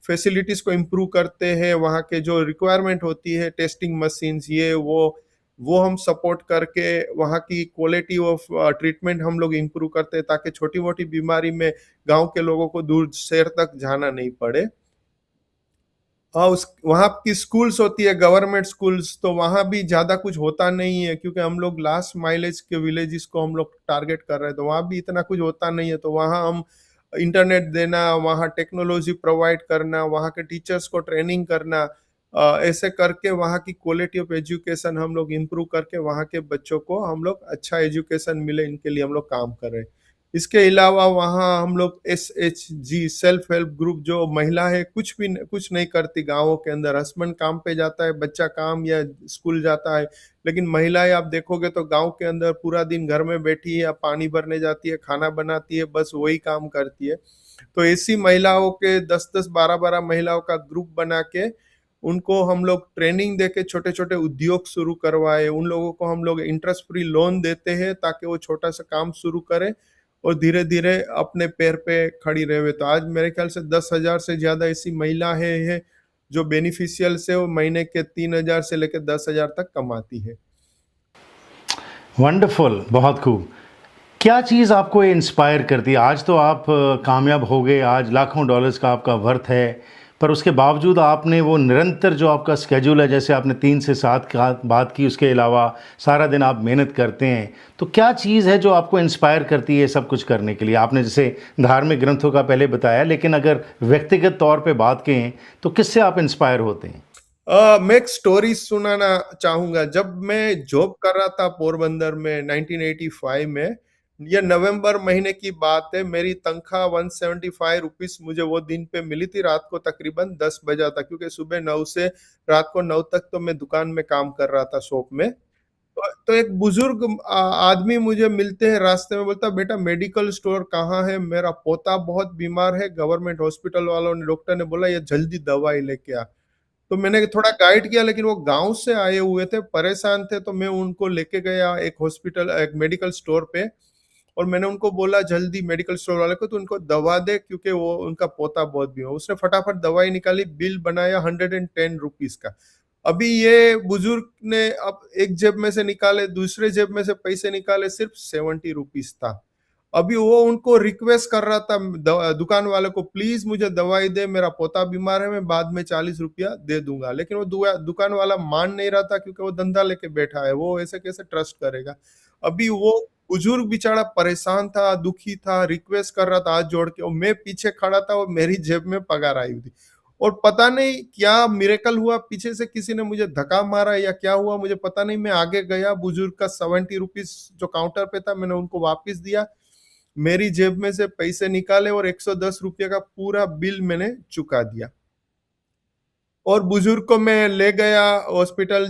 Speaker 2: फैसिलिटीज़ को इम्प्रूव करते हैं। वहाँ के जो रिक्वायरमेंट होती है टेस्टिंग मशीन्स ये वो हम सपोर्ट करके वहाँ की क्वालिटी ऑफ ट्रीटमेंट हम लोग इम्प्रूव करते हैं, ताकि छोटी-मोटी बीमारी में गाँव के लोगों को दूर शहर तक जाना नहीं पड़े। हाँ, उस वहाँ की स्कूल्स होती है गवर्नमेंट स्कूल्स, तो वहाँ भी ज़्यादा कुछ होता नहीं है, क्योंकि हम लोग लास्ट माइलेज के विलेजेस को हम लोग टारगेट कर रहे हैं, तो वहाँ भी इतना कुछ होता नहीं है। तो वहाँ हम इंटरनेट देना, वहाँ टेक्नोलॉजी प्रोवाइड करना, वहाँ के टीचर्स को ट्रेनिंग करना, ऐसे करके वहाँ की क्वालिटी ऑफ एजुकेशन हम लोग इम्प्रूव करके वहाँ के बच्चों को हम लोग अच्छा एजुकेशन मिले, इनके लिए हम लोग काम कर रहे हैं। इसके अलावा वहाँ हम लोग एसएचजी सेल्फ हेल्प ग्रुप, जो महिला है कुछ नहीं करती गाँवों के अंदर, हस्बैंड काम पे जाता है, बच्चा काम या स्कूल जाता है, लेकिन महिलाएँ आप देखोगे तो गाँव के अंदर पूरा दिन घर में बैठी है या पानी भरने जाती है, खाना बनाती है, बस वही काम करती है। तो ऐसी महिलाओं के 10-10, 12-12 महिलाओं का ग्रुप बना के उनको हम लोग ट्रेनिंग देके छोटे-छोटे उद्योग शुरू करवाए। उन लोगों को हम लोग इंटरेस्ट फ्री लोन देते हैं, ताकि वो छोटा-सा काम शुरू करें और धीरे-धीरे अपने पैर पे खड़ी रहे। तो आज मेरे ख्याल से 10,000 से ज़्यादा ऐसी महिलाएँ हैं, जो बेनिफिशियल्स है, वो महीने के 3,000 से लेके 10,000 तक कमाती है।
Speaker 1: वंडरफुल, बहुत खूब। क्या चीज़ आपको ये इंस्पायर करती है? आज तो आप कामयाब हो गए, आज लाखों डॉलर्स का आपका वर्थ है, पर उसके बावजूद आपने वो निरंतर जो आपका स्केड्यूल है, जैसे आपने 3 से 7 का बात की, उसके अलावा सारा दिन आप मेहनत करते हैं। तो क्या चीज़ है जो आपको इंस्पायर करती है सब कुछ करने के लिए? आपने जैसे धार्मिक ग्रंथों का पहले बताया, लेकिन अगर व्यक्तिगत तौर पे बात करें, तो किससे आप इंस्पायर होते हैं?
Speaker 2: मैं एक स्टोरी सुनाना चाहूँगा। जब मैं जॉब कर रहा था पोरबंदर में 1985 में, ये नवंबर महीने की बात है, मेरी तनख्वाह ₹175 मुझे वो दिन पे मिली थी, रात को तकरीबन 10 बजा था, क्योंकि सुबह 9 से रात को 9 तक तो मैं दुकान में काम कर रहा था शॉप में। तो एक बुजुर्ग आदमी मुझे मिलते हैं रास्ते में, बोलता बेटा मेडिकल स्टोर कहाँ है? मेरा पोता बहुत बीमार है, गवर्नमेंट हॉस्पिटल वालों ने, डॉक्टर ने बोला ये जल्दी दवाई लेके आ। तो मैंने थोड़ा गाइड किया, लेकिन वो गाँव से आए हुए थे, परेशान थे, तो मैं उनको लेके गया एक मेडिकल स्टोर पे, और मैंने उनको बोला जल्दी मेडिकल स्टोर वाले को तो उनको दवा दे, क्योंकि वो उनका पोता बहुत बीमार। उसने फटाफट दवाई निकाली, बिल बनाया ₹110 का। अभी ये बुजुर्ग ने अब एक जेब में से निकाले, दूसरे जेब में से पैसे निकाले, सिर्फ ₹70 था। अभी वो उनको रिक्वेस्ट कर रहा था दुकान वाले को, प्लीज मुझे दवाई दे, मेरा पोता बीमार है, मैं बाद में ₹40 दे दूंगा। लेकिन वो दुकान वाला मान नहीं रहा था, क्योंकि वो धंधा लेके बैठा है, वो ऐसे कैसे ट्रस्ट करेगा। अभी वो बुजुर्ग बेचारा परेशान था, दुखी था, रिक्वेस्ट कर रहा था हाथ जोड़ के, और मैं पीछे खड़ा था और मेरी जेब में पगार आई हुई थी। और पता नहीं क्या मिरेकल हुआ, पीछे से किसी ने मुझे धक्का मारा या क्या हुआ मुझे पता नहीं, मैं आगे गया, बुजुर्ग का ₹70 जो काउंटर पे था मैंने उनको वापस दिया, मेरी जेब में से पैसे निकाले और ₹110 का पूरा बिल मैंने चुका दिया। और बुजुर्ग को मैं ले गया हॉस्पिटल,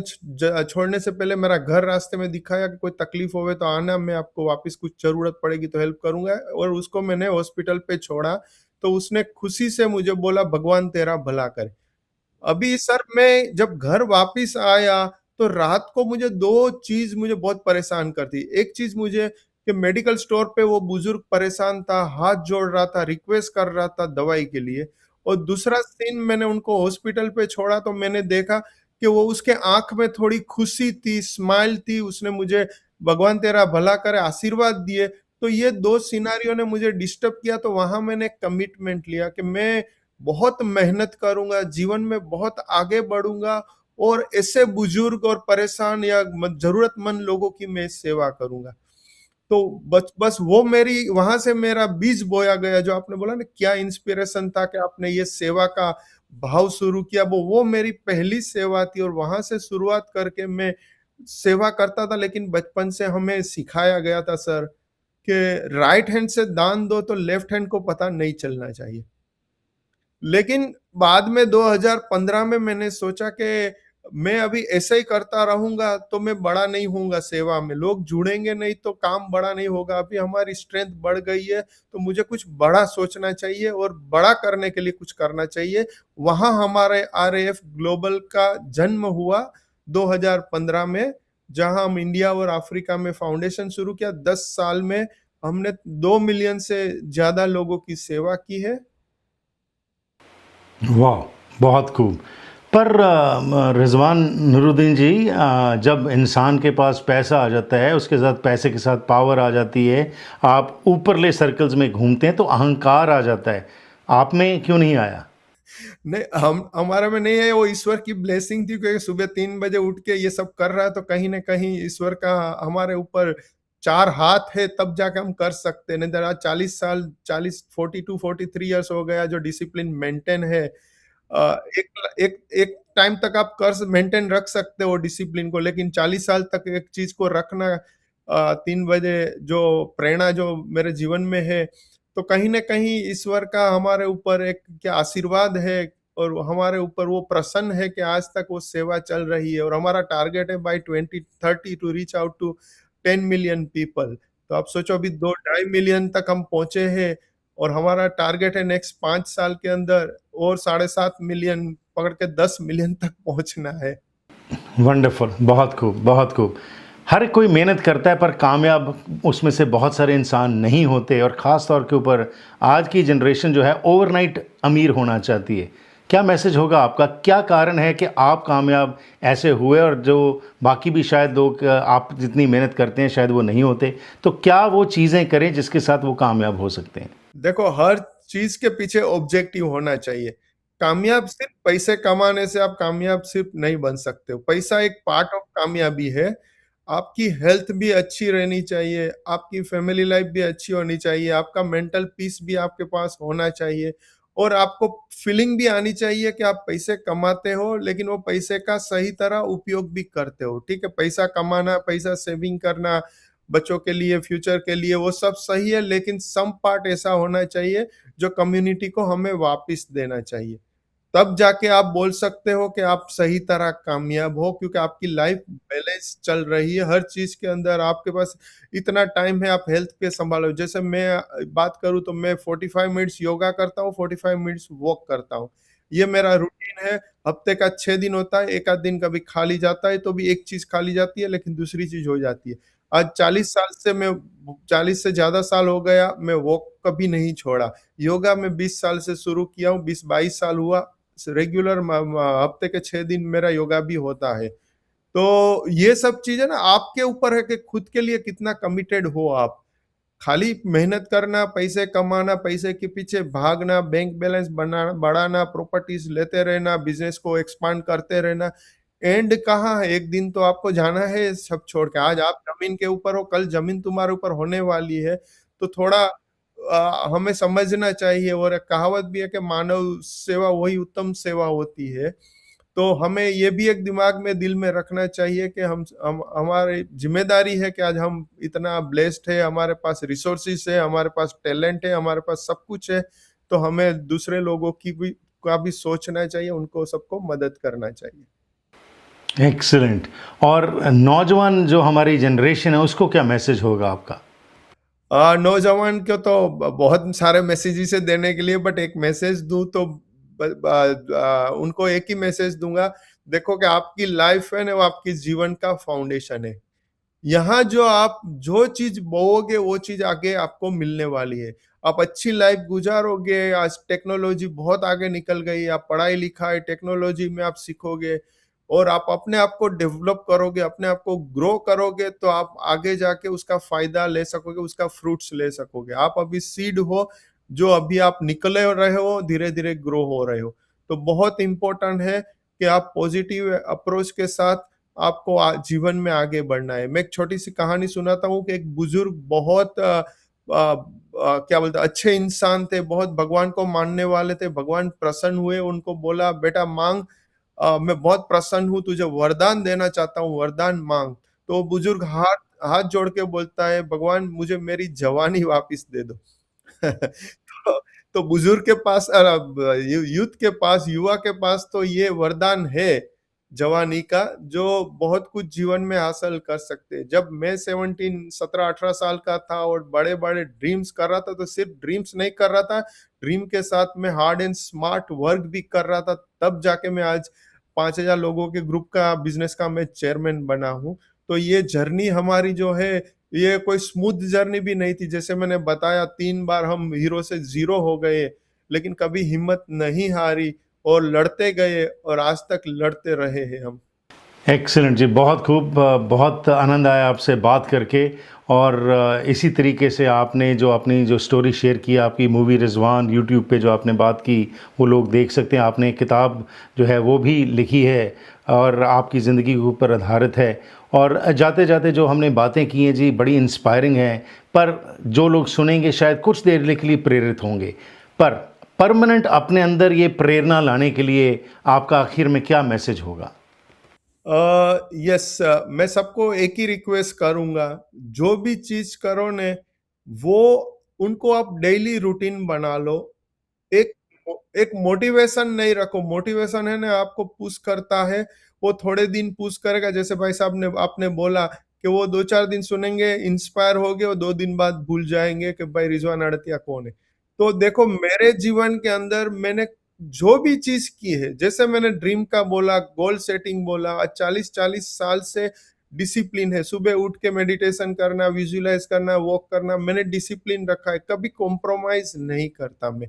Speaker 2: छोड़ने से पहले मेरा घर रास्ते में दिखाया कि कोई तकलीफ होवे तो आना, मैं आपको वापस कुछ ज़रूरत पड़ेगी तो हेल्प करूँगा, और उसको मैंने हॉस्पिटल पे छोड़ा, तो उसने खुशी से मुझे बोला भगवान तेरा भला करे। अभी सर मैं जब घर वापिस आया, तो रात को मुझे 2 चीज़ मुझे बहुत परेशान करती। एक चीज़ मुझे कि मेडिकल स्टोर पे वो बुजुर्ग परेशान था, हाथ जोड़ रहा था, रिक्वेस्ट कर रहा था दवाई के लिए, और दूसरा सीन मैंने उनको हॉस्पिटल पे छोड़ा तो मैंने देखा कि वो उसके आँख में थोड़ी खुशी थी, स्माइल थी, उसने मुझे भगवान तेरा भला करे आशीर्वाद दिए। तो ये 2 सिनेरियो ने मुझे डिस्टर्ब किया, तो वहाँ मैंने कमिटमेंट लिया कि मैं बहुत मेहनत करूँगा, जीवन में बहुत आगे बढ़ूँगा और ऐसे बुजुर्ग और परेशान या ज़रूरतमंद लोगों की मैं सेवा करूँगा। तो बस वो मेरी वहाँ से मेरा बीज बोया गया, जो आपने बोला ना क्या इंस्पिरेशन था कि आपने ये सेवा का भाव शुरू किया, वो मेरी पहली सेवा थी, और वहाँ से शुरुआत करके मैं सेवा करता था। लेकिन बचपन से हमें सिखाया गया था सर, कि राइट हैंड से दान दो तो लेफ्ट हैंड को पता नहीं चलना चाहिए। लेकिन बाद में 2015 में मैंने सोचा कि मैं अभी ऐसे ही करता रहूँगा तो मैं बड़ा नहीं होऊँगा सेवा में, लोग जुड़ेंगे नहीं तो काम बड़ा नहीं होगा। अभी हमारी स्ट्रेंथ बढ़ गई है, तो मुझे कुछ बड़ा सोचना चाहिए और बड़ा करने के लिए कुछ करना चाहिए। वहाँ हमारे आरएएफ ग्लोबल का जन्म हुआ 2015 में, जहाँ हम इंडिया और अफ्रीका में फाउंडेशन शुरू किया। 10 साल में हमने 2 मिलियन से ज़्यादा लोगों की सेवा की है।
Speaker 1: वाह! बहुत खूब। पर रिज़वान नूरुद्दीन जी, जब इंसान के पास पैसा आ जाता है, उसके साथ पैसे के साथ पावर आ जाती है, आप ऊपरले सर्कल्स में घूमते हैं तो अहंकार आ जाता है। आप में क्यों नहीं आया?
Speaker 2: नहीं, हम हमारे में नहीं है, वो ईश्वर की ब्लेसिंग थी, क्योंकि सुबह 3 बजे उठ के ये सब कर रहा है तो कहीं न कहीं ईश्वर का हमारे ऊपर 4 हाथ है, तब जाके हम कर सकते हैं। नहीं तो आज 40 साल 40 42-43 इयर्स हो गया जो डिसिप्लिन मेंटेन है। एक एक एक टाइम तक आप कर मेंटेन रख सकते हो डिसिप्लिन को, लेकिन 40 साल तक एक चीज़ को रखना 3 बजे जो प्रेरणा जो मेरे जीवन में है, तो कहीं न कहीं ईश्वर का हमारे ऊपर एक क्या आशीर्वाद है और हमारे ऊपर वो प्रसन्न है कि आज तक वो सेवा चल रही है और हमारा टारगेट है by 2030 to reach out to 10 million people. तो आप सोचो अभी 2 ढाई मिलियन तक हम पहुँचे हैं और हमारा टारगेट है नेक्स्ट 5 साल के अंदर और 7.5 मिलियन पकड़ के 10 मिलियन तक पहुँचना है।
Speaker 1: वंडरफुल, बहुत खूब, बहुत खूब। हर कोई मेहनत करता है पर कामयाब उसमें से बहुत सारे इंसान नहीं होते, और ख़ास तौर के ऊपर आज की जनरेशन जो है ओवरनाइट अमीर होना चाहती है। क्या मैसेज होगा आपका? क्या कारण है कि आप कामयाब ऐसे हुए और जो बाकी भी शायद लोग आप जितनी मेहनत करते हैं शायद वो नहीं होते? तो क्या वो चीज़ें करें जिसके साथ वो कामयाब हो सकते हैं?
Speaker 2: देखो, हर चीज़ के पीछे ऑब्जेक्टिव होना चाहिए। कामयाब सिर्फ़ पैसे कमाने से आप कामयाब सिर्फ़ नहीं बन सकते हो। पैसा एक पार्ट ऑफ कामयाबी है। आपकी हेल्थ भी अच्छी रहनी चाहिए, आपकी फैमिली लाइफ़ भी अच्छी होनी चाहिए, आपका मेंटल पीस भी आपके पास होना चाहिए और आपको फीलिंग भी आनी चाहिए कि आप पैसे कमाते हो, लेकिन वो पैसे का सही तरह उपयोग भी करते हो, ठीक है? पैसा कमाना, पैसा सेविंग करना, बच्चों के लिए, फ्यूचर के लिए, वो सब सही है, लेकिन सम पार्ट ऐसा होना चाहिए जो कम्युनिटी को हमें वापस देना चाहिए। तब जाके आप बोल सकते हो कि आप सही तरह कामयाब हो, क्योंकि आपकी लाइफ बैलेंस चल रही है, हर चीज़ के अंदर आपके पास इतना टाइम है, आप हेल्थ के सँभालो। जैसे मैं बात करूँ तो मैं 45 मिनट्स योगा करता हूँ, 45 मिनट्स वॉक करता हूँ। ये मेरा रूटीन है, हफ्ते का 6 दिन होता है, 1 आध दिन कभी खाली जाता है, तो भी एक चीज़ खाली जाती है, लेकिन दूसरी चीज़ हो जाती है। आज 40 साल से मैं 40 से ज़्यादा साल हो गया, मैं वॉक कभी नहीं छोड़ा। योगा मैं 20 साल से शुरू किया हूँ, 20-22 साल हुआ, रेगुलर हफ्ते के 6 दिन मेरा योगा भी होता है। तो ये सब चीज़ें ना आपके ऊपर है कि खुद के लिए कितना कमिटेड हो आप। खाली मेहनत करना, पैसे कमाना, पैसे के पीछे भागना, बैंक बैलेंस बढ़ाना, प्रॉपर्टीज़ लेते रहना, बिज़नेस को एक्सपांड करते रहना, एंड कहाँ है? एक दिन तो आपको जाना है सब छोड़ के। आज आप ज़मीन के ऊपर हो, कल ज़मीन तुम्हारे ऊपर होने वाली है। तो थोड़ा हमें समझना चाहिए और एक कहावत भी है कि मानव सेवा वही उत्तम सेवा होती है। तो हमें ये भी एक दिमाग में, दिल में रखना चाहिए कि हम हमारी ज़िम्मेदारी है कि आज हम इतना ब्लेस्ड है, हमारे पास रिसोर्सेज़ है, हमारे पास टैलेंट है, हमारे पास सब कुछ है, तो हमें दूसरे लोगों की भी का भी सोचना चाहिए, उनको सबको मदद करना चाहिए।
Speaker 1: एक्सीलेंट। और नौजवान जो हमारी जनरेशन है उसको क्या मैसेज होगा आपका?
Speaker 2: नौजवान को तो बहुत सारे मैसेजेस है देने के लिए, बट एक मैसेज दूँ तो उनको एक ही मैसेज दूँगा, देखो कि आपकी लाइफ है ना, वो आपके जीवन का फाउंडेशन है। यहाँ जो आप जो चीज़ बोओगे वो चीज़ आगे आपको मिलने वाली है। आप अच्छी लाइफ गुज़ारोगे, आज टेक्नोलॉजी बहुत आगे निकल गई, आप पढ़ाई-लिखाई टेक्नोलॉजी में आप सीखोगे और आप अपने आप को डेवलप करोगे, अपने आप को ग्रो करोगे, तो आप आगे जाके उसका फ़ायदा ले सकोगे, उसका फ्रूट्स ले सकोगे। आप अभी सीड हो, जो अभी आप निकले रहे हो, धीरे-धीरे ग्रो हो रहे हो। तो बहुत इम्पोर्टेंट है कि आप पॉजिटिव अप्रोच के साथ आपको जीवन में आगे बढ़ना है। मैं एक छोटी-सी कहानी सुनाता हूँ कि एक बुजुर्ग बहुत क्या बोलते हैं, अच्छे इंसान थे, बहुत भगवान को मानने वाले थे। भगवान प्रसन्न हुए, उनको बोला, "बेटा माँग, मैं बहुत प्रसन्न हूँ, तुझे वरदान देना चाहता हूँ, वरदान माँग।" तो वो बुजुर्ग हाथ हाथ जोड़ के बोलता है, भगवान मुझे मेरी जवानी वापस दे दो। तो बुजुर्ग के पास यूथ के पास, युवा के पास तो ये वरदान है जवानी का, जो बहुत कुछ जीवन में हासिल कर सकते हैं। जब मैं 17 18 साल का था और बड़े बड़े ड्रीम्स कर रहा था, तो सिर्फ ड्रीम्स नहीं कर रहा था, ड्रीम के साथ में हार्ड एंड स्मार्ट वर्क भी कर रहा था, तब जाके मैं आज 5,000 लोगों के ग्रुप का बिजनेस का मैं चेयरमैन बना हूँ। तो ये जर्नी हमारी जो है, ये कोई स्मूथ जर्नी भी नहीं थी। जैसे मैंने बताया, 3 बार हम हीरो से ज़ीरो हो गए, लेकिन कभी हिम्मत नहीं हारी और लड़ते गए और आज तक लड़ते रहे हैं हम।
Speaker 1: एक्सीलेंट जी, बहुत खूब। बहुत आनंद आया आपसे बात करके। और इसी तरीके से आपने जो अपनी जो स्टोरी शेयर की, आपकी मूवी रिजवान यूट्यूब पे जो आपने बात की, वो लोग देख सकते हैं। आपने एक किताब जो है वो भी लिखी है और आपकी ज़िंदगी के ऊपर आधारित है। और जाते जाते जो हमने बातें की हैं जी, बड़ी इंस्पायरिंग हैं। पर जो लोग सुनेंगे शायद कुछ देर के लिए प्रेरित होंगे, पर परमानेंट अपने अंदर ये प्रेरणा लाने के लिए आपका आखिर में क्या मैसेज होगा?
Speaker 2: यस, मैं सबको एक ही रिक्वेस्ट करूंगा, जो भी चीज करो ने, वो उनको आप डेली रूटीन बना लो। एक एक मोटिवेशन नहीं रखो। मोटिवेशन है ना, आपको पुश करता है, वो थोड़े दिन पुश करेगा। जैसे भाई साहब ने आपने बोला कि वो 2 4 दिन सुनेंगे, इंस्पायर हो गए, और 2 दिन बाद भूल जाएंगे कि भाई रिजवान अड़तिया कौन है। तो देखो, मेरे जीवन के अंदर मैंने जो भी चीज की है, जैसे मैंने ड्रीम का बोला, गोल सेटिंग बोला, आज 40 साल से डिसिप्लिन है। सुबह उठ के मेडिटेशन करना, विजुअलाइज करना, वॉक करना, मैंने डिसिप्लिन रखा है, कभी कॉम्प्रोमाइज नहीं करता मैं,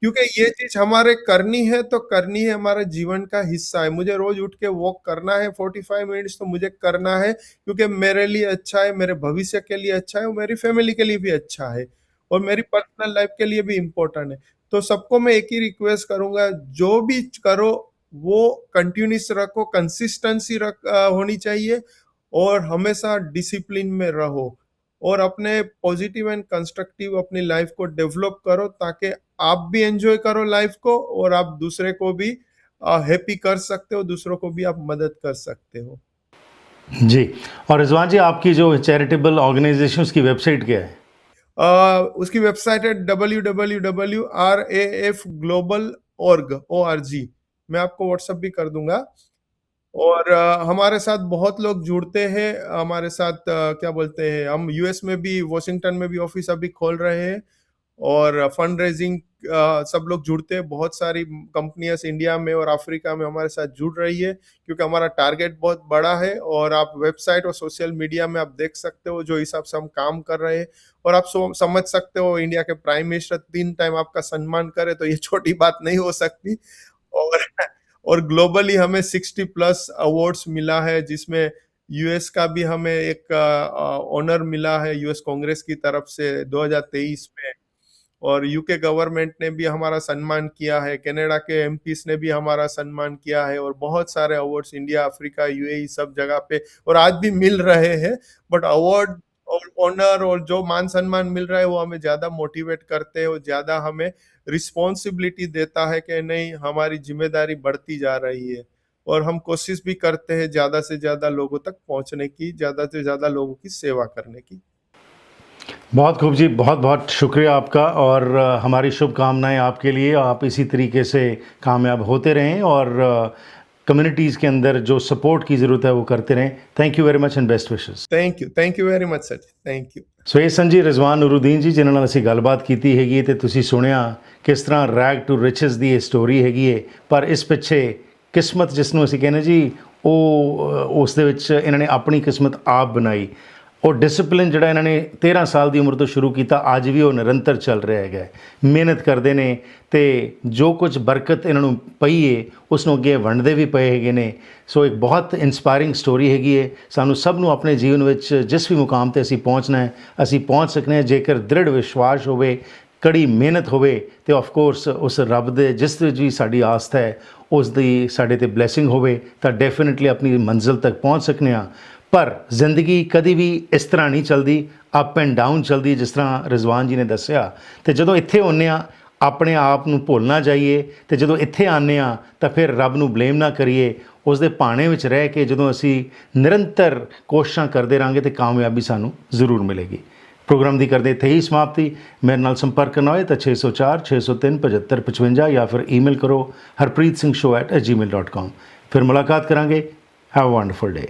Speaker 2: क्योंकि ये चीज हमारे करनी है तो करनी है, हमारे जीवन का हिस्सा है। मुझे रोज उठ के वॉक करना है 45 मिनट्स, तो मुझे करना है, क्योंकि मेरे लिए अच्छा है, मेरे भविष्य के लिए अच्छा है, और मेरी फैमिली के लिए भी अच्छा है, और मेरी पर्सनल लाइफ के लिए भी इम्पोर्टेंट है। तो सबको मैं एक ही रिक्वेस्ट करूंगा, जो भी करो वो कंटिन्यूस रखो, कंसिस्टेंसी होनी चाहिए, और हमेशा डिसिप्लिन में रहो, और अपने पॉजिटिव एंड कंस्ट्रक्टिव अपनी लाइफ को डेवलप करो, ताकि आप भी एंजॉय करो लाइफ को, और आप दूसरे को भी हैप्पी कर सकते हो, दूसरों को भी आप मदद कर सकते हो।
Speaker 1: जी। और रिजवान जी, आपकी जो चैरिटेबल ऑर्गेनाइजेशन उसकी वेबसाइट क्या है?
Speaker 2: उसकी वेबसाइट है www.rafglobal.org। मैं आपको व्हाट्सएप भी कर दूंगा। और हमारे साथ बहुत लोग जुड़ते हैं, हमारे साथ क्या बोलते हैं, हम यूएस में भी, वॉशिंगटन में भी ऑफिस अभी खोल रहे हैं, और फंड रेजिंग सब लोग जुड़ते हैं। बहुत सारी कंपनियां इंडिया में और अफ्रीका में हमारे साथ जुड़ रही है, क्योंकि हमारा टारगेट बहुत बड़ा है। और आप वेबसाइट और सोशल मीडिया में आप देख सकते हो जो हिसाब से हम काम कर रहे हैं, और आप समझ सकते हो, इंडिया के प्राइम मिनिस्टर 3 टाइम आपका सम्मान करे, तो ये छोटी बात नहीं हो सकती। और और ग्लोबली हमें 60 प्लस अवार्ड्स मिला है, जिसमें यूएस का भी हमें एक ऑनर मिला है यूएस कांग्रेस की तरफ से 2023 में, और यूके गवर्नमेंट ने भी हमारा सम्मान किया है, कनाडा के एमपीस ने भी हमारा सम्मान किया है, और बहुत सारे अवार्ड्स इंडिया, अफ्रीका, यूएई सब जगह पे और आज भी मिल रहे हैं। बट अवार्ड और ऑनर और जो मान सम्मान मिल रहा है, वो हमें ज्यादा मोटिवेट करते हैं, और ज्यादा हमें रिस्पॉन्सिबिलिटी देता है कि नहीं, हमारी जिम्मेदारी बढ़ती जा रही है, और हम कोशिश भी करते हैं ज्यादा से ज्यादा लोगों तक पहुंचने की, ज्यादा से ज्यादा लोगों की सेवा करने की।
Speaker 1: बहुत खूब जी, बहुत बहुत शुक्रिया आपका। और हमारी शुभकामनाएं आपके लिए। आप इसी तरीके से कामयाब होते रहें और कम्युनिटीज़ के अंदर जो सपोर्ट की ज़रूरत है वो करते रहें। Thank you very much and best wishes.
Speaker 2: Thank you very much sir, thank you.
Speaker 1: So ਇਹ ਸਨ ਜੀ ਰਿਜ਼ਵਾਨ ਨੂਰੁਦੀਨ ਜੀ, ਜਿਨ੍ਹਾਂ ਨਾਲ ਅਸੀਂ ਗੱਲਬਾਤ ਕੀਤੀ ਹੈਗੀ ਹੈ, ਤੇ ਤੁਸੀਂ ਸੁਣਿਆ ਕਿਸ ਤਰ੍ਹਾਂ ਰੈਗ ਟੂ ਰਿਚਸ ਦੀ ਇਹ ਸਟੋਰੀ ਹੈਗੀ ਹੈ। ਪਰ ਇਸ ਪਿੱਛੇ ਕਿਸਮਤ, ਜਿਸ ਨੂੰ ਅਸੀਂ ਕਹਿੰਦੇ ਜੀ, ਉਹ ਉਸ ਦੇ ਵਿੱਚ ਇਹਨਾਂ ਨੇ ਆਪਣੀ ਕਿਸਮਤ ਆਪ ਬਣਾਈ। ਉਹ ਡਿਸਪਲਿਨ ਜਿਹੜਾ ਇਹਨਾਂ ਨੇ 13 ਸਾਲ ਦੀ ਉਮਰ ਤੋਂ ਸ਼ੁਰੂ ਕੀਤਾ, ਅੱਜ ਵੀ ਉਹ ਨਿਰੰਤਰ ਚੱਲ ਰਿਹਾ ਹੈਗਾ। ਮਿਹਨਤ ਕਰਦੇ ਨੇ, ਤੇ ਜੋ ਕੁਝ ਬਰਕਤ ਇਹਨਾਂ ਨੂੰ ਪਈ ਹੈ ਉਸ ਨੂੰ ਅੱਗੇ ਵੰਡਦੇ ਵੀ ਪਏ ਹੈਗੇ ਨੇ। ਸੋ ਇੱਕ ਬਹੁਤ ਇੰਸਪਾਇਰਿੰਗ ਸਟੋਰੀ ਹੈਗੀ ਹੈ। ਸਾਨੂੰ ਸਭ ਨੂੰ ਆਪਣੇ ਜੀਵਨ ਵਿੱਚ ਜਿਸ ਵੀ ਮੁਕਾਮ 'ਤੇ ਅਸੀਂ ਪਹੁੰਚਣਾ ਹੈ, ਅਸੀਂ ਪਹੁੰਚ ਸਕਨੇ ਹਾਂ, ਜੇਕਰ ਦ੍ਰਿੜ ਵਿਸ਼ਵਾਸ ਹੋਵੇ, ਕੜੀ ਮਿਹਨਤ ਹੋਵੇ, ਤੇ ਆਫ ਕੋਰਸ ਉਸ ਰੱਬ ਦੇ ਜਿਸ ਵਿੱਚ ਵੀ ਸਾਡੀ ਆਸਥਾ ਹੈ ਉਸ ਦੀ ਸਾਡੇ 'ਤੇ ਬਲੈਸਿੰਗ ਹੋਵੇ, ਤਾਂ ਡੈਫੀਨੇਟਲੀ ਆਪਣੀ ਮੰਜ਼ਿਲ ਤੱਕ ਪਹੁੰਚ ਸਕਨੇ ਹਾਂ। ਪਰ ਜ਼ਿੰਦਗੀ ਕਦੀ ਵੀ ਇਸ ਤਰ੍ਹਾਂ ਨਹੀਂ ਚੱਲਦੀ, ਅਪ ਐਂਡ ਡਾਊਨ ਚੱਲਦੀ, ਜਿਸ ਤਰ੍ਹਾਂ ਰਿਜ਼ਵਾਨ ਜੀ ਨੇ ਦੱਸਿਆ। ਤੇ ਜਦੋਂ ਇੱਥੇ ਆਉਂਦੇ ਹਾਂ, ਆਪਣੇ ਆਪ ਨੂੰ ਭੁੱਲ ਨਾ ਜਾਈਏ ਤੇ ਜਦੋਂ ਇੱਥੇ ਆਉਂਦੇ ਹਾਂ ਤਾਂ ਫਿਰ ਰੱਬ ਨੂੰ ਬਲੇਮ ਨਾ ਕਰੀਏ। ਉਸ ਦੇ ਭਾਣੇ ਵਿੱਚ ਰਹਿ ਕੇ ਜਦੋਂ ਅਸੀਂ ਨਿਰੰਤਰ ਕੋਸ਼ਿਸ਼ਾਂ ਕਰਦੇ ਰਹਾਂਗੇ ਤੇ ਕਾਮਯਾਬੀ ਸਾਨੂੰ ਜ਼ਰੂਰ ਮਿਲੇਗੀ। ਪ੍ਰੋਗਰਾਮ ਦੀ ਕਰਦੇ ਇੱਥੇ ਹੀ ਸਮਾਪਤੀ। ਮੇਰੇ ਨਾਲ ਸੰਪਰਕ ਕਰਨਾ ਹੋਏ ਤਾਂ 604 603 7555 ਜਾਂ ਫਿਰ ਈਮੇਲ ਕਰੋ harpreetsingh@gmail.com। ਫਿਰ ਮੁਲਾਕਾਤ ਕਰਾਂਗੇ। Have a wonderful day.